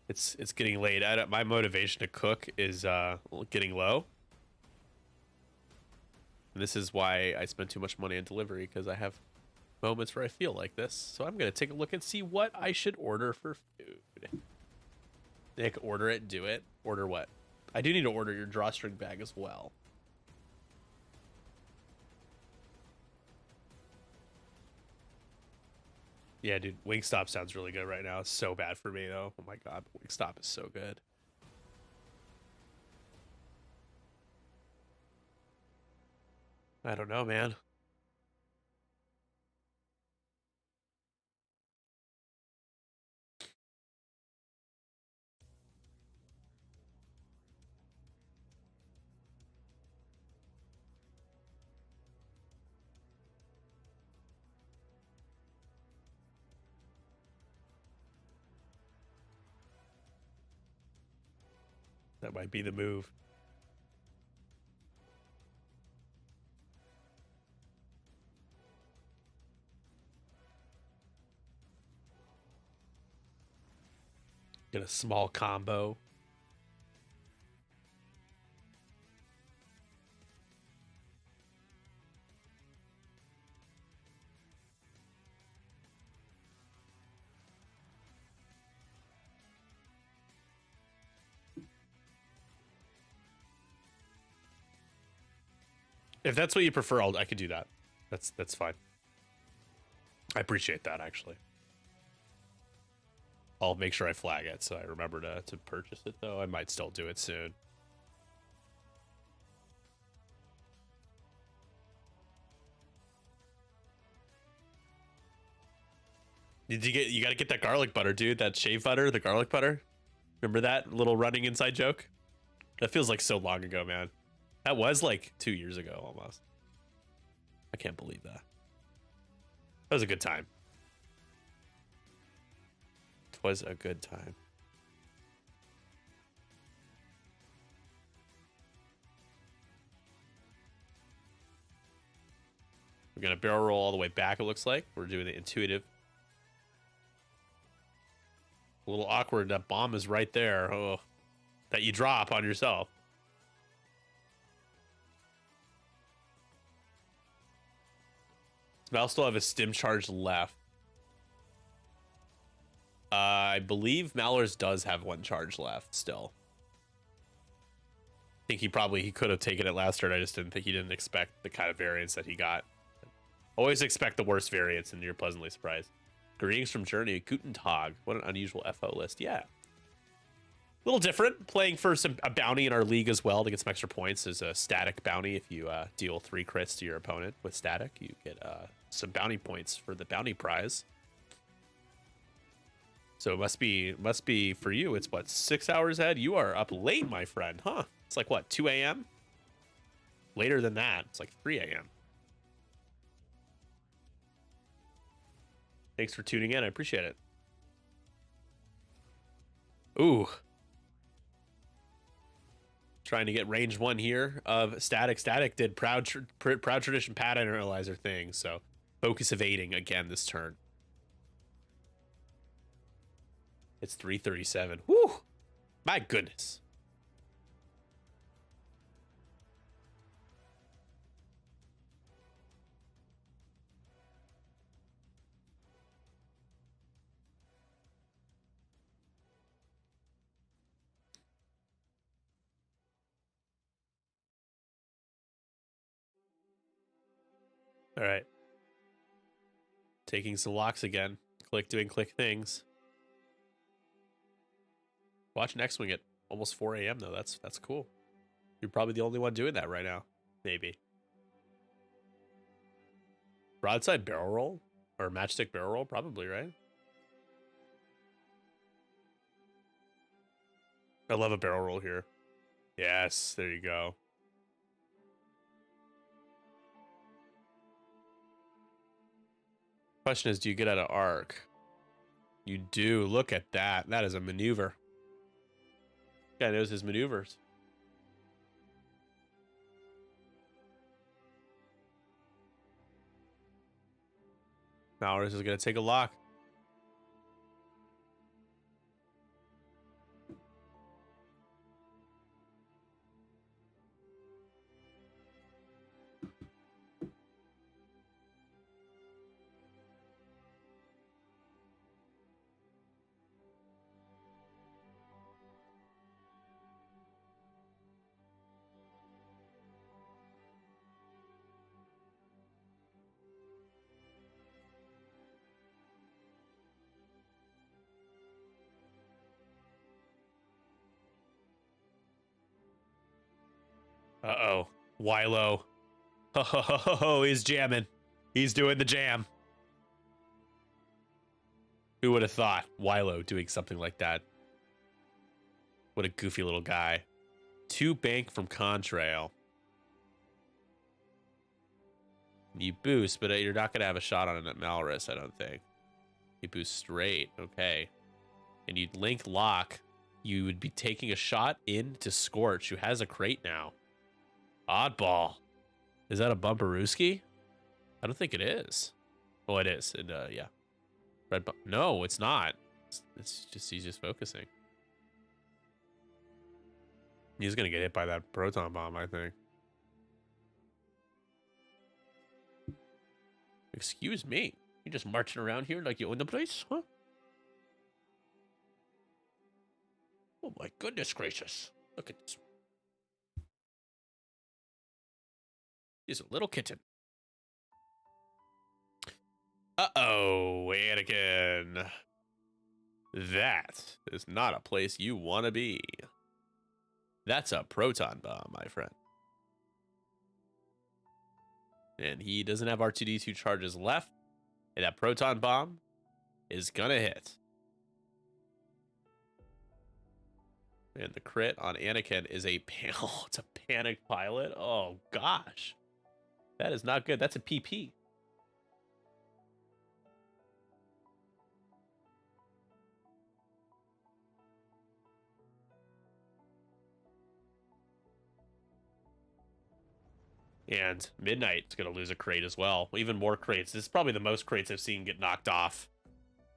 it's getting late. My motivation to cook is getting low. And this is why I spend too much money on delivery, because I have moments where I feel like this. So I'm going to take a look and see what I should order for food. Nick, order it, do it. Order what? I do need to order your drawstring bag as well. Yeah, dude, Wingstop sounds really good right now. It's so bad for me, though. Oh my god, Wingstop is so good. I don't know, man. That might be the move. Get a small combo. If that's what you prefer, I could do that. That's fine. I appreciate that, actually. I'll make sure I flag it so I remember to purchase it, though. I might still do it soon. You gotta get that garlic butter, dude. That shave butter, the garlic butter. Remember that little running inside joke? That feels like so long ago, man. That was like 2 years ago almost. I can't believe that. That was a good time. It was a good time. We're gonna barrel roll all the way back, it looks like. We're doing the intuitive. A little awkward. That bomb is right there. Oh, that you drop on yourself. I'll still have a stim charge left. I believe Malrus does have 1 charge left still. I think he could have taken it last turn. I just didn't expect the kind of variance that he got. Always expect the worst variance and you're pleasantly surprised. Greetings from Journey. Guten Tag. What an unusual FO list. Yeah. A little different. Playing for a bounty in our league as well to get some extra points. Is a static bounty. If you deal 3 crits to your opponent with static, you get some bounty points for the bounty prize. So it must be for you. It's what, 6 hours ahead? You are up late, my friend, huh? It's like what, 2 a.m.? Later than that, it's like 3 a.m. Thanks for tuning in. I appreciate it. Ooh. Trying to get range 1 here of static. Static did proud tradition pattern analyzer thing, so focus evading again this turn. It's 337. Woo! My goodness. All right. Taking some locks again. Doing click things. Watch next swing at almost 4 a.m. though. That's cool. You're probably the only one doing that right now. Maybe. Broadside barrel roll? Or matchstick barrel roll? Probably, right? I love a barrel roll here. Yes, there you go. Question is, do you get out of arc? You do. Look at that. That is a maneuver. Guy knows his maneuvers. Mowers is going to take a lock. Uh-oh. Wilo. Oh, he's jamming. He's doing the jam. Who would have thought Wilo doing something like that? What a goofy little guy. 2 bank from Contrail. You boost, but you're not going to have a shot on it at Malrus, I don't think. You boost straight. Okay. And you'd link lock. You would be taking a shot into Scorch, who has a crate now. Oddball. Is that a Bumperooski? I don't think it is. Oh, it is. And yeah. Red bump. No, it's not. It's just, he's just focusing. He's gonna get hit by that proton bomb, I think. Excuse me. You just marching around here like you own the place, huh? Oh my goodness gracious. Look at this. He's a little kitten. Uh-oh, Anakin. That is not a place you want to be. That's a proton bomb, my friend. And he doesn't have R2D2 charges left. And that proton bomb is gonna hit. And the crit on Anakin is a panel. It's a panicked pilot. Oh gosh. That is not good. That's a PP. And Midnight's going to lose a crate as well. Even more crates. This is probably the most crates I've seen get knocked off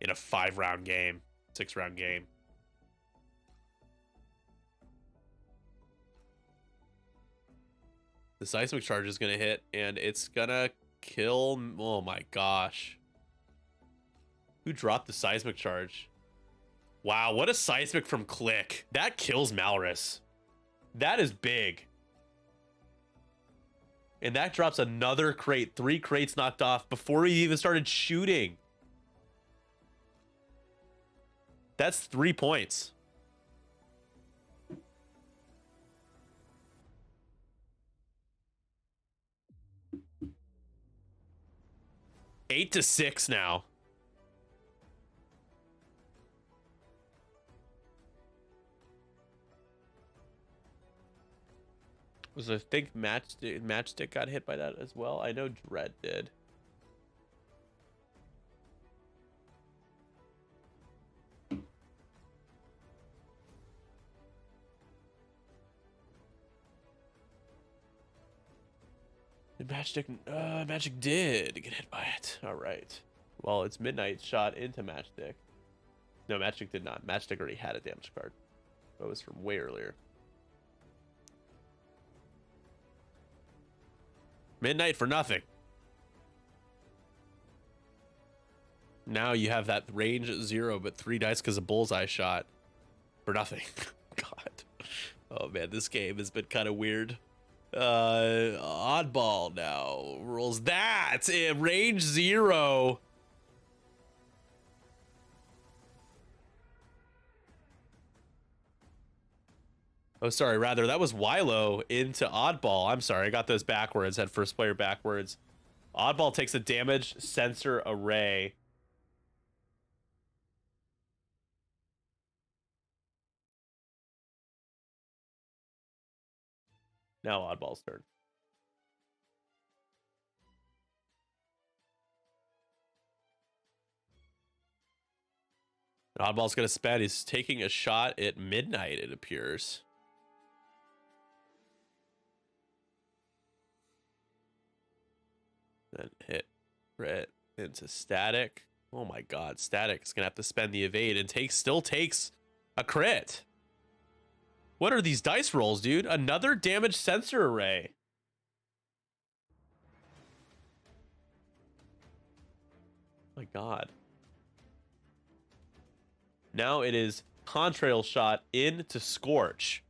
in a 5-round game, 6-round game. The seismic charge is going to hit, and it's going to kill... Oh my gosh. Who dropped the seismic charge? Wow, what a seismic from Click. That kills Malrus. That is big. And that drops another crate. 3 crates knocked off before he even started shooting. That's 3 points. Eight to 6 now. Was I think Matchstick got hit by that as well? I know Dread did. Magic did get hit by it. All right. Well, it's Midnight shot into Matchstick. No, Matchstick did not. Matchstick already had a damage card. That was from way earlier. Midnight for nothing. Now you have that range 0, but 3 dice because of bullseye shot for nothing. God. Oh man, this game has been kind of weird. Oddball now rolls that range 0. Oh, sorry, rather that was Wilo into Oddball. I'm sorry, I got those backwards. Had first player backwards. Oddball takes a damage sensor array. Now Oddball's turn. Oddball's gonna spend. He's taking a shot at Midnight, it appears. Then hit crit into Static. Oh my god, Static is gonna have to spend the evade and still takes a crit. What are these dice rolls, dude? Another damage sensor array. My god. Now it is contrail shot into Scorch.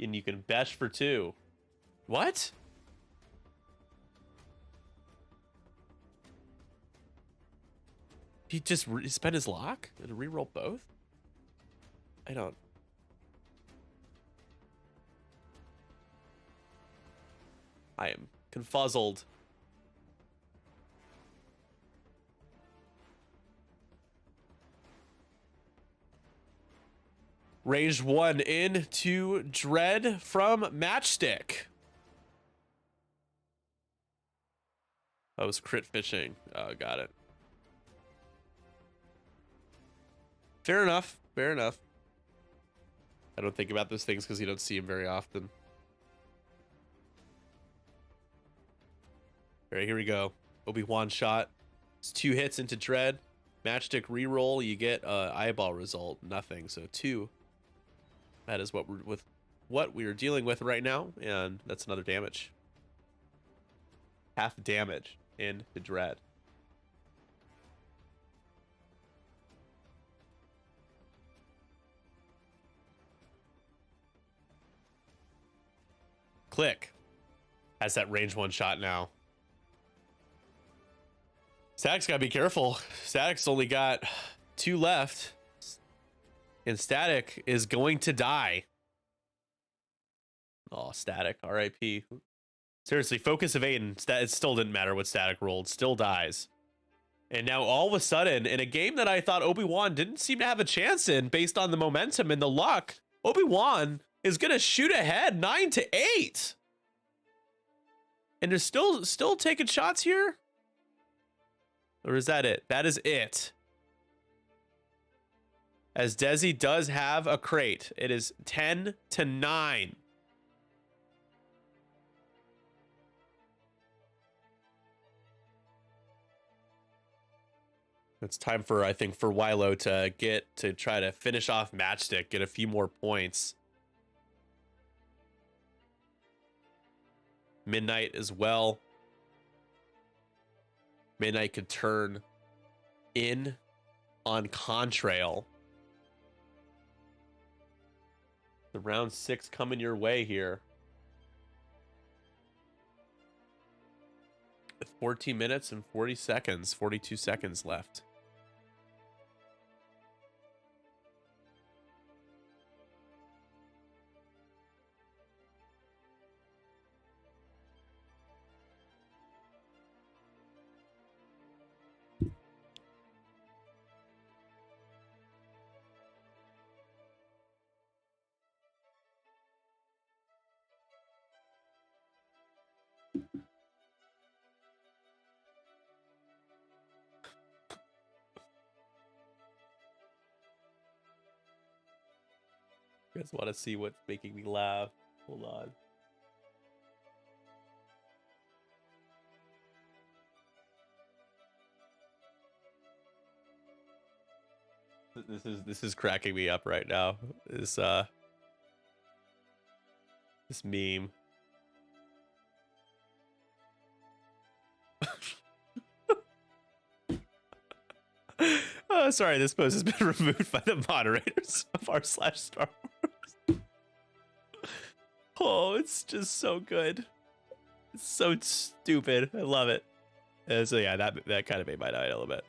And you can bash for 2. What? He just spent his lock and reroll both? I don't. I am confuzzled. Range 1 into Dread from Matchstick. That was crit fishing. Oh, got it. Fair enough. Fair enough. I don't think about those things because you don't see them very often. All right, here we go. ObiJuan shot. It's 2 hits into Dread. Matchstick reroll. You get eyeball result. Nothing. So 2. That is what we are dealing with right now, and that's another damage. Half damage into Dread. Click has that range 1 shot now. Static's gotta be careful. Static's only got 2 left, and Static is going to die. Oh, Static, RIP. Seriously, focus evade, and it still didn't matter what Static rolled. Still dies. And now all of a sudden, in a game that I thought ObiJuan didn't seem to have a chance in based on the momentum and the luck, ObiJuan is gonna shoot ahead 9 to 8. And they're still taking shots here? Or is that it? That is it. As Desi does have a crate. It is 10 to 9. It's time for, I think, for Wilo to try to finish off Matchstick, get a few more points. Midnight as well. Midnight could turn in on Contrail. The round 6 coming your way here. With 14 minutes and 40 seconds, 42 seconds left. You guys want to see what's making me laugh? Hold on. This is cracking me up right now. This meme. Oh, sorry, this post has been removed by the moderators of r/Star Wars. Oh, it's just so good. It's so stupid. I love it. So yeah, that kind of made my night a little bit.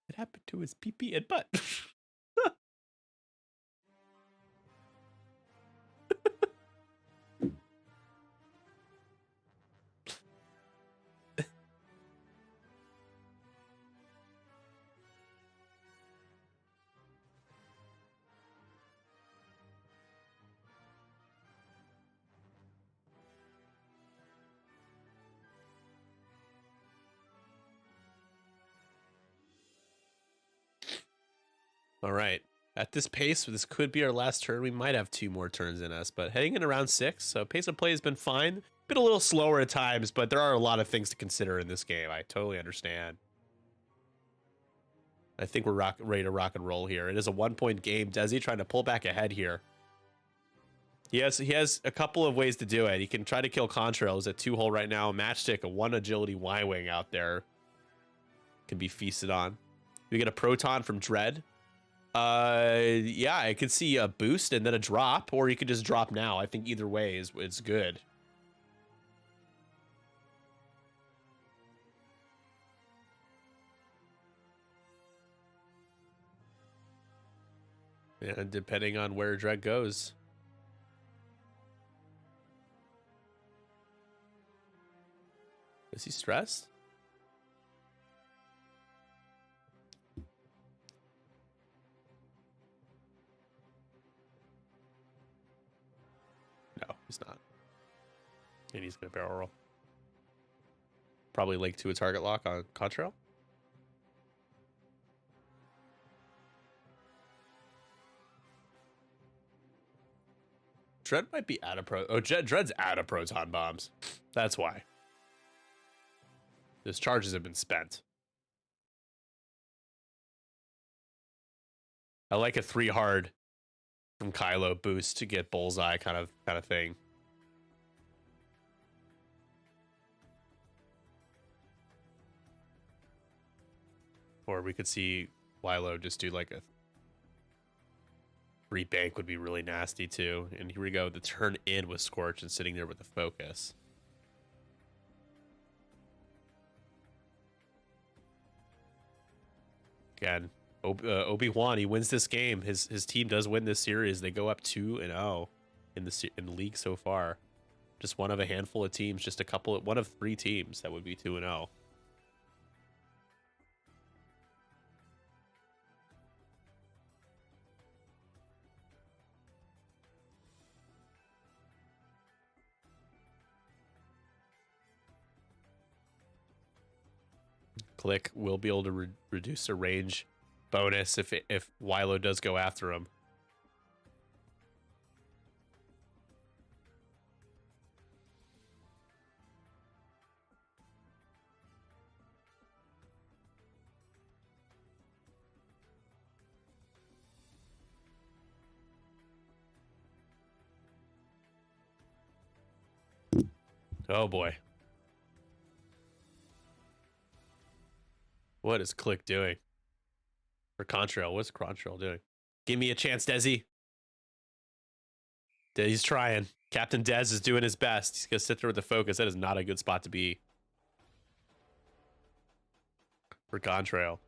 What happened to his pee-pee and butt? All right. At this pace, this could be our last turn. We might have 2 more turns in us, but heading in around 6. So pace of play has been fine. Been a little slower at times, but there are a lot of things to consider in this game. I totally understand. I think we're ready to rock and roll here. It is a 1-point game. Desi trying to pull back ahead here. He has a couple of ways to do it. He can try to kill Contrail. He's at 2-hole right now. A Matchstick, a 1 agility Y-Wing out there can be feasted on. We get a Proton from Dread. Yeah, I could see a boost and then a drop, or you could just drop now. I think either way is good. Yeah, depending on where Dread goes. Is he stressed? No, he's not. And he's gonna barrel roll. Probably link to a target lock on Contrail. Dread might be out of Dread's out of proton bombs. That's why. His charges have been spent. I like a 3 hard from Kylo boost to get bullseye kind of thing. Or we could see Wilo just do like a 3 bank would be really nasty too. And here we go, the turn in with Scorch and sitting there with the focus. Again, ObiJuan, he wins this game. His team does win this series. They go up 2-0 in the league so far. Just one of a handful of teams. Just one of 3 teams that would be 2-0. Click will be able to reduce a range bonus if Wilo does go after him. Oh boy. What is Click doing? Or Contrail, what's Contrail doing? Give me a chance, Desi. He's trying. Captain Dez is doing his best. He's gonna sit there with the focus. That is not a good spot to be for Contrail.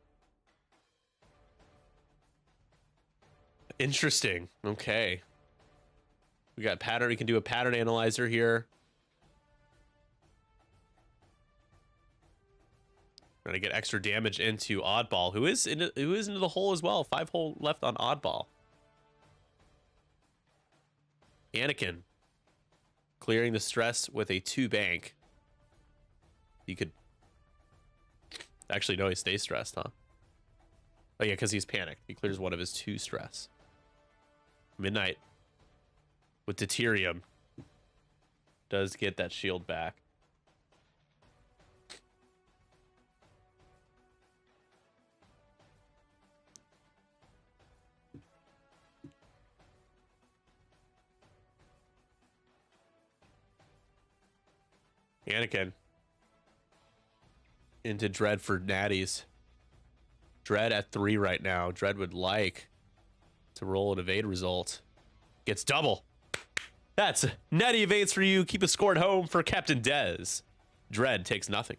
Interesting. Okay. We got pattern. We can do a pattern analyzer here. Trying to get extra damage into Oddball, who is into the hole as well. 5 hole left on Oddball. Anakin clearing the stress with a 2 bank. You could actually, no, he stays stressed, huh? Oh yeah, because he's panicked. He clears one of his 2 stress. Midnight with Deuterium does get that shield back. Anakin into Dread for natties. Dread at 3 right now. Dread would like to roll an evade result. Gets double. That's natty evades for you. Keep a score at home for Captain Dez. Dread takes nothing.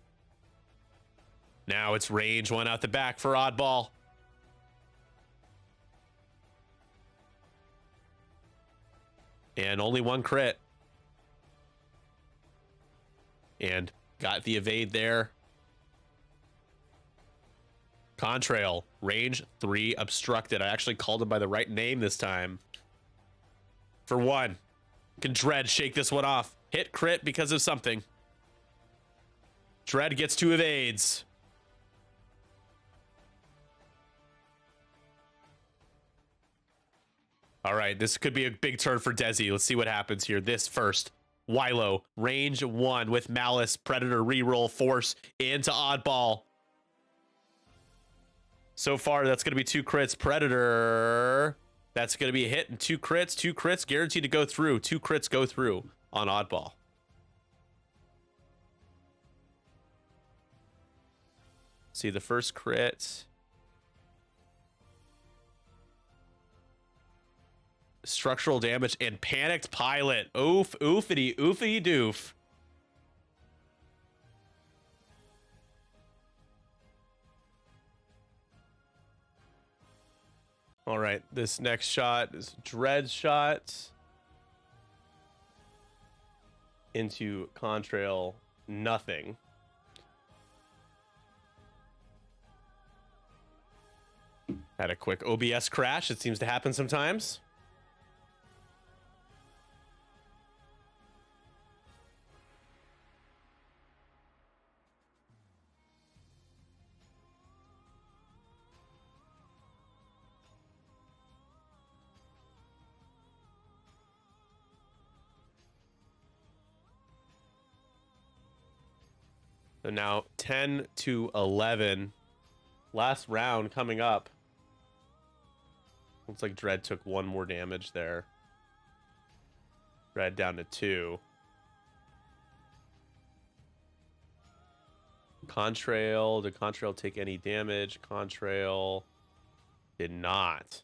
Now it's range 1 out the back for Oddball. And only 1 crit. And got the evade there. Contrail, range 3 obstructed. I actually called him by the right name this time. For 1. Can Dread shake this one off? Hit crit because of something. Dread gets 2 evades. All right, this could be a big turn for Desi. Let's see what happens here. This first. Wilo, range 1 with Malice, Predator, reroll, Force into Oddball. So far, that's going to be 2 crits. Predator, that's going to be a hit and 2 crits. 2 crits guaranteed to go through. 2 crits go through on Oddball. See the first crit. Structural damage and panicked pilot. Oof, oofity, oofity doof. All right, this next shot is Dread shot into Contrail. Nothing. Had a quick OBS crash. It seems to happen sometimes. So now 10 to 11. Last round coming up. Looks like Dread took 1 more damage there. Dread down to 2. Contrail. Did Contrail take any damage? Contrail did not.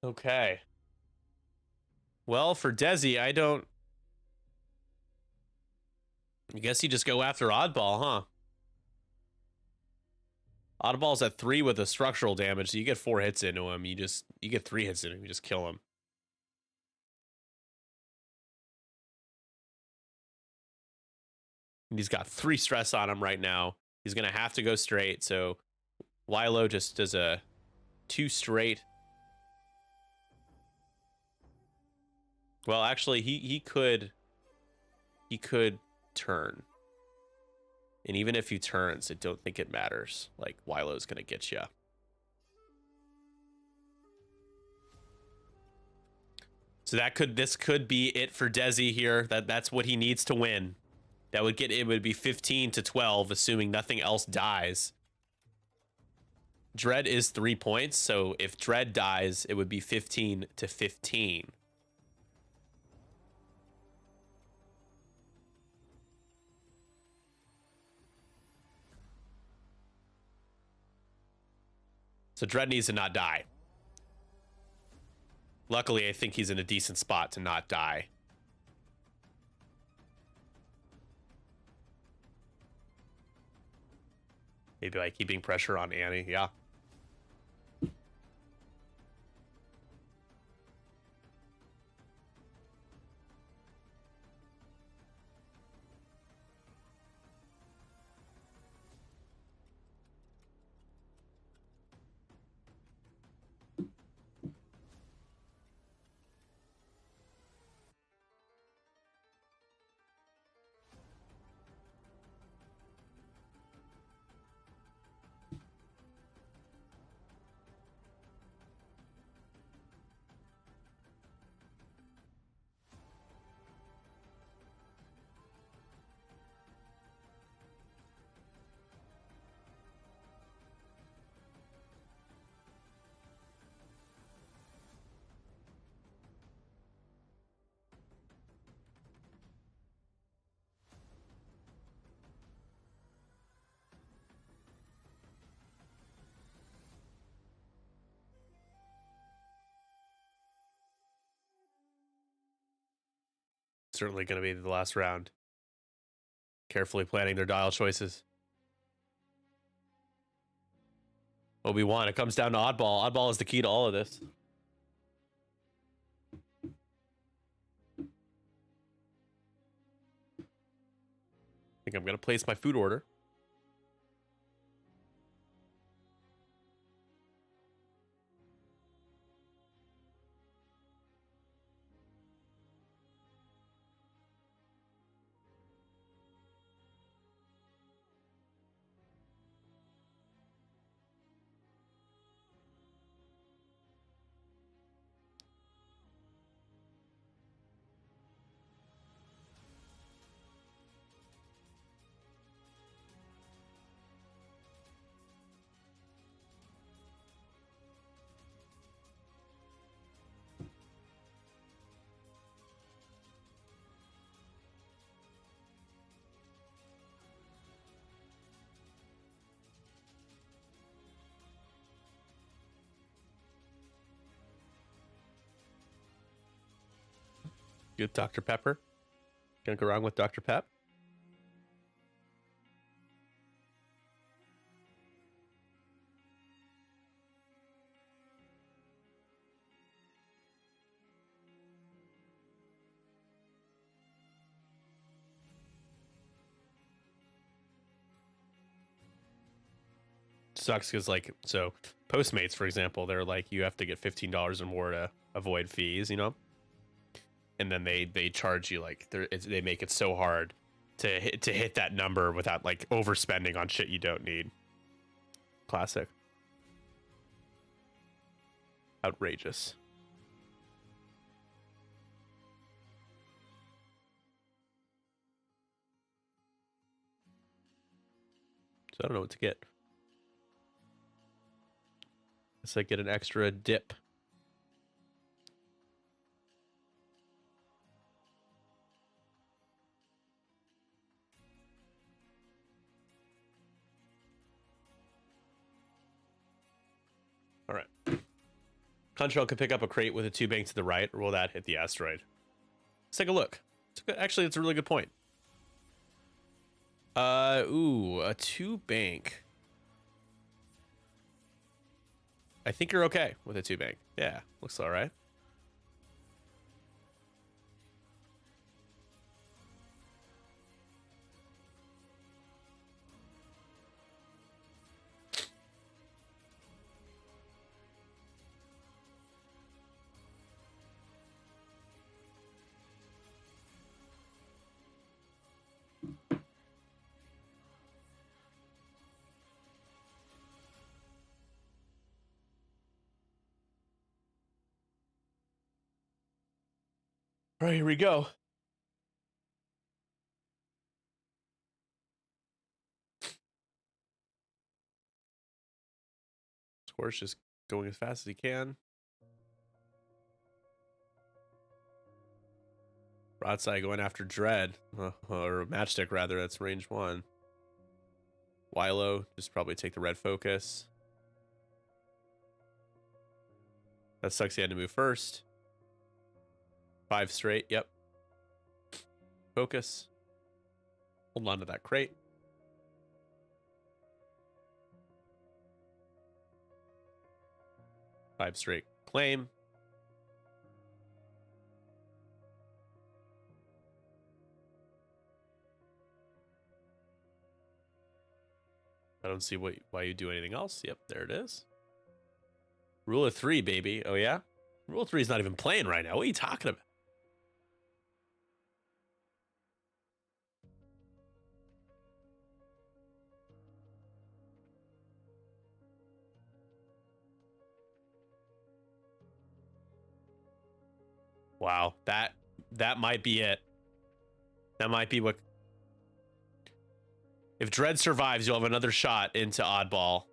Okay. Well, for Desi, I guess you just go after Oddball, huh? Oddball's at 3 with a structural damage, so you get 4 hits into him. You get 3 hits into him, you just kill him. And he's got 3 stress on him right now. He's gonna have to go straight, so Wilo just does a 2 straight. Well, actually, he could turn. And even if he turns, I don't think it matters. Like, Wilo's gonna get you. So this could be it for Desi here. That's what he needs to win. It would be 15 to 12, assuming nothing else dies. Dread is 3 points, so if Dread dies, it would be 15 to 15. So Dread needs to not die. Luckily, I think he's in a decent spot to not die. Maybe by keeping pressure on Annie, yeah. certainly going to be the last round. Carefully planning their dial choices. ObiJuan, it comes down to oddball. Oddball is the key to all of this. I think I'm going to place my food order. Good Dr. Pepper. Can't go wrong with Dr. Pep. Sucks because, like, so Postmates, for example, they're like, you have to get $15 or more to avoid fees, you know? And then they charge you, like, they make it so hard to hit that number without, like, overspending on shit you don't need. Classic. Outrageous. So I don't know what to get. Guess I get an extra dip. All right. Control can pick up a crate with a 2-bank to the right, or will that hit the asteroid? Let's take a look. Actually, it's a really good point. Ooh, a 2-bank. I think you're okay with a 2-bank. Yeah, looks all right. All right, here we go. Score's just going as fast as he can. Broadside going after Dread, or Matchstick rather. That's range 1. Wilo just probably take the red focus. That sucks. He had to move first. 5 straight. Yep. Focus. Hold on to that crate. Five straight. Claim. I don't see why you do anything else. Yep, there it is. Rule of 3, baby. Oh, yeah? Rule of 3 is not even playing right now. What are you talking about? Wow, that might be it. That might be what... If Dread survives, you'll have another shot into Oddball.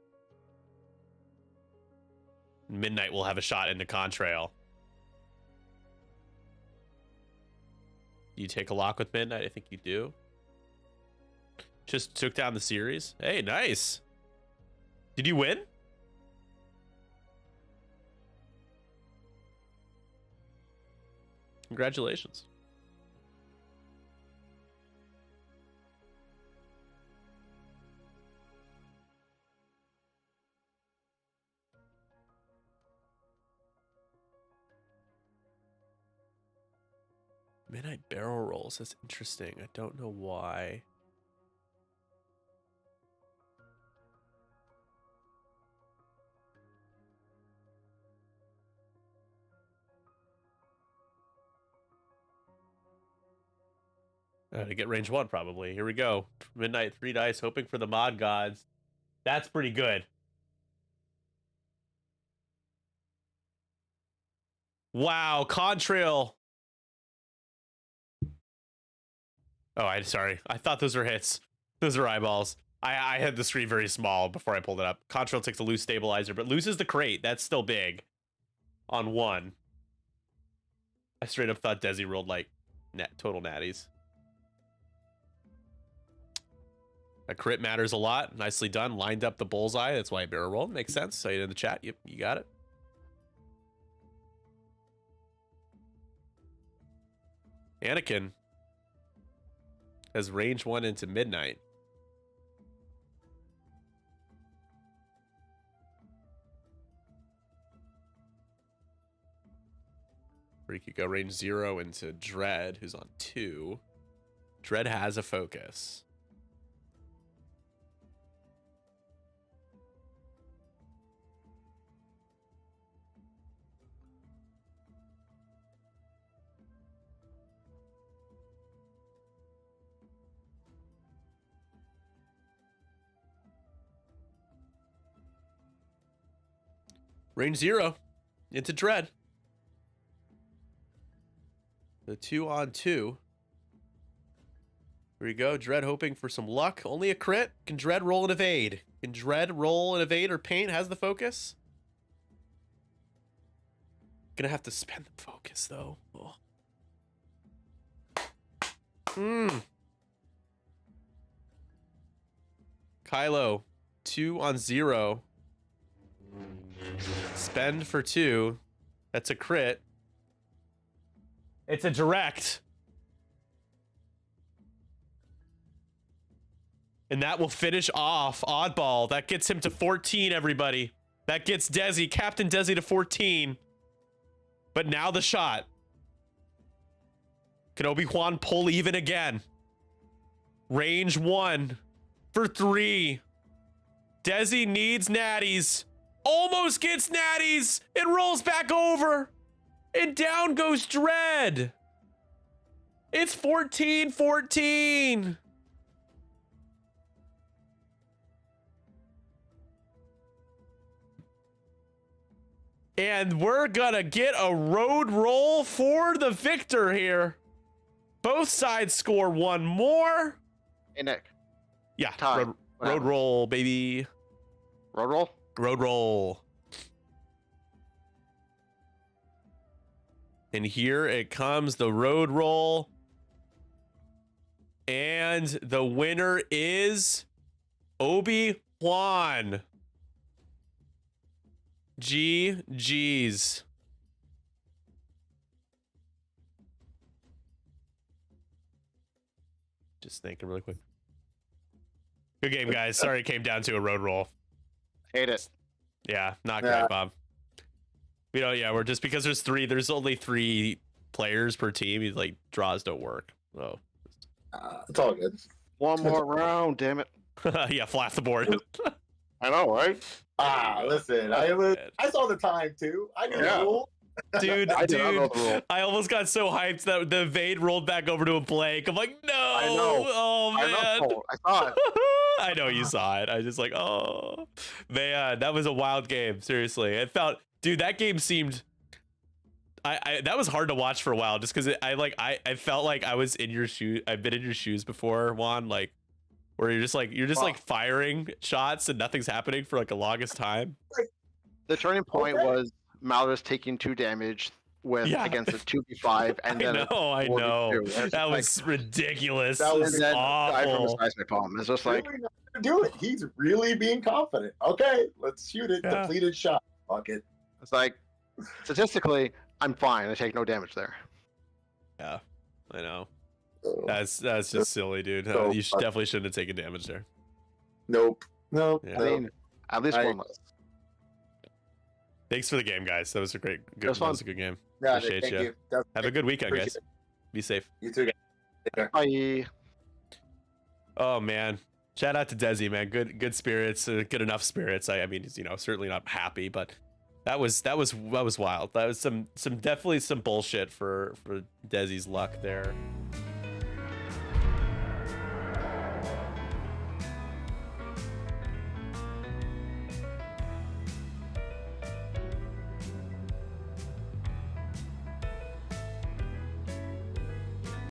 Midnight will have a shot into Contrail. You take a lock with Midnight? I think you do. Just took down the series. Hey, nice. Did you win? Congratulations. Midnight barrel rolls. That's interesting. I don't know why. To get range 1, probably. Here we go. Midnight 3 dice, hoping for the mod gods. That's pretty good. Wow, Contrail. Oh, sorry. I thought those were hits. Those are eyeballs. I had the screen very small before I pulled it up. Contrail takes a loose stabilizer, but loses the crate. That's still big. On 1. I straight up thought Desi rolled like total natties. A crit matters a lot. Nicely done. Lined up the bullseye. That's why I barrel rolled. Makes sense. Say it in the chat. Yep, you got it. Anakin has range 1 into midnight. Or you could go range 0 into Dread, who's on 2. Dread has a focus. Range 0 into Dread. The 2 on 2. Here we go. Dread hoping for some luck. Only a crit. Can Dread roll and evade? Can Dread roll and evade or paint? Has the focus? Gonna have to spend the focus though. Oh. Kylo, 2 on 0. Spend for 2. That's a crit. It's a direct. And that will finish off Oddball. That gets him to 14, everybody. That gets Desi, Captain Desi to 14. But now the shot. Can ObiJuan pull even again? Range 1 for 3. Desi needs natties. Almost gets natties. It rolls back over. And down goes Dread. It's 14-14. And we're gonna get a road roll for the victor here. Both sides score 1 more. Hey, Nick. Yeah, road roll, baby. Road roll? Road roll. And here it comes, the road roll. And the winner is ObiJuan. GG's. Just thinking really quick. Good game, guys. Sorry it came down to a road roll. Hate it. Yeah, not great, Bob. You know, yeah, we're just because there's only 3 players per team. Like draws don't work. Oh, it's all good. One more round, damn it. Yeah, flat the board. I know, right? Listen, I saw the time too. I knew the rule. Dude, I did not know the rule. I almost got so hyped that the evade rolled back over to a blank. I'm like, no. I know. Oh man. I saw it. I know you saw it. I was just like, oh man, that was a wild game. Seriously, it felt, dude. That game seemed. That was hard to watch for a while, just because I felt like I was in your shoes. I've been in your shoes before, Juan. Like, where you're just like firing shots and nothing's happening for like a longest time. The turning point was Malrus taking 2 damage against a 2v5, and then I know. That was ridiculous. That was awful. It's just like, really not gonna do it. He's really being confident. Okay, let's shoot it. Yeah. Depleted shot. Fuck it. It's like, statistically, I'm fine. I take no damage there. Yeah, I know. That's just silly, dude. So You definitely shouldn't have taken damage there. Nope. Yeah. I mean, at least 1 less. Thanks for the game, guys. That was a that was a good game. Yeah, Appreciate thank you. you. Have a good weekend, guys. Appreciate it. Be safe. You too, guys. Take care. Bye. Oh man, shout out to Desi, man. Good spirits, good enough spirits. I mean, he's, you know, certainly not happy, but that was wild. That was some definitely some bullshit for Desi's luck there.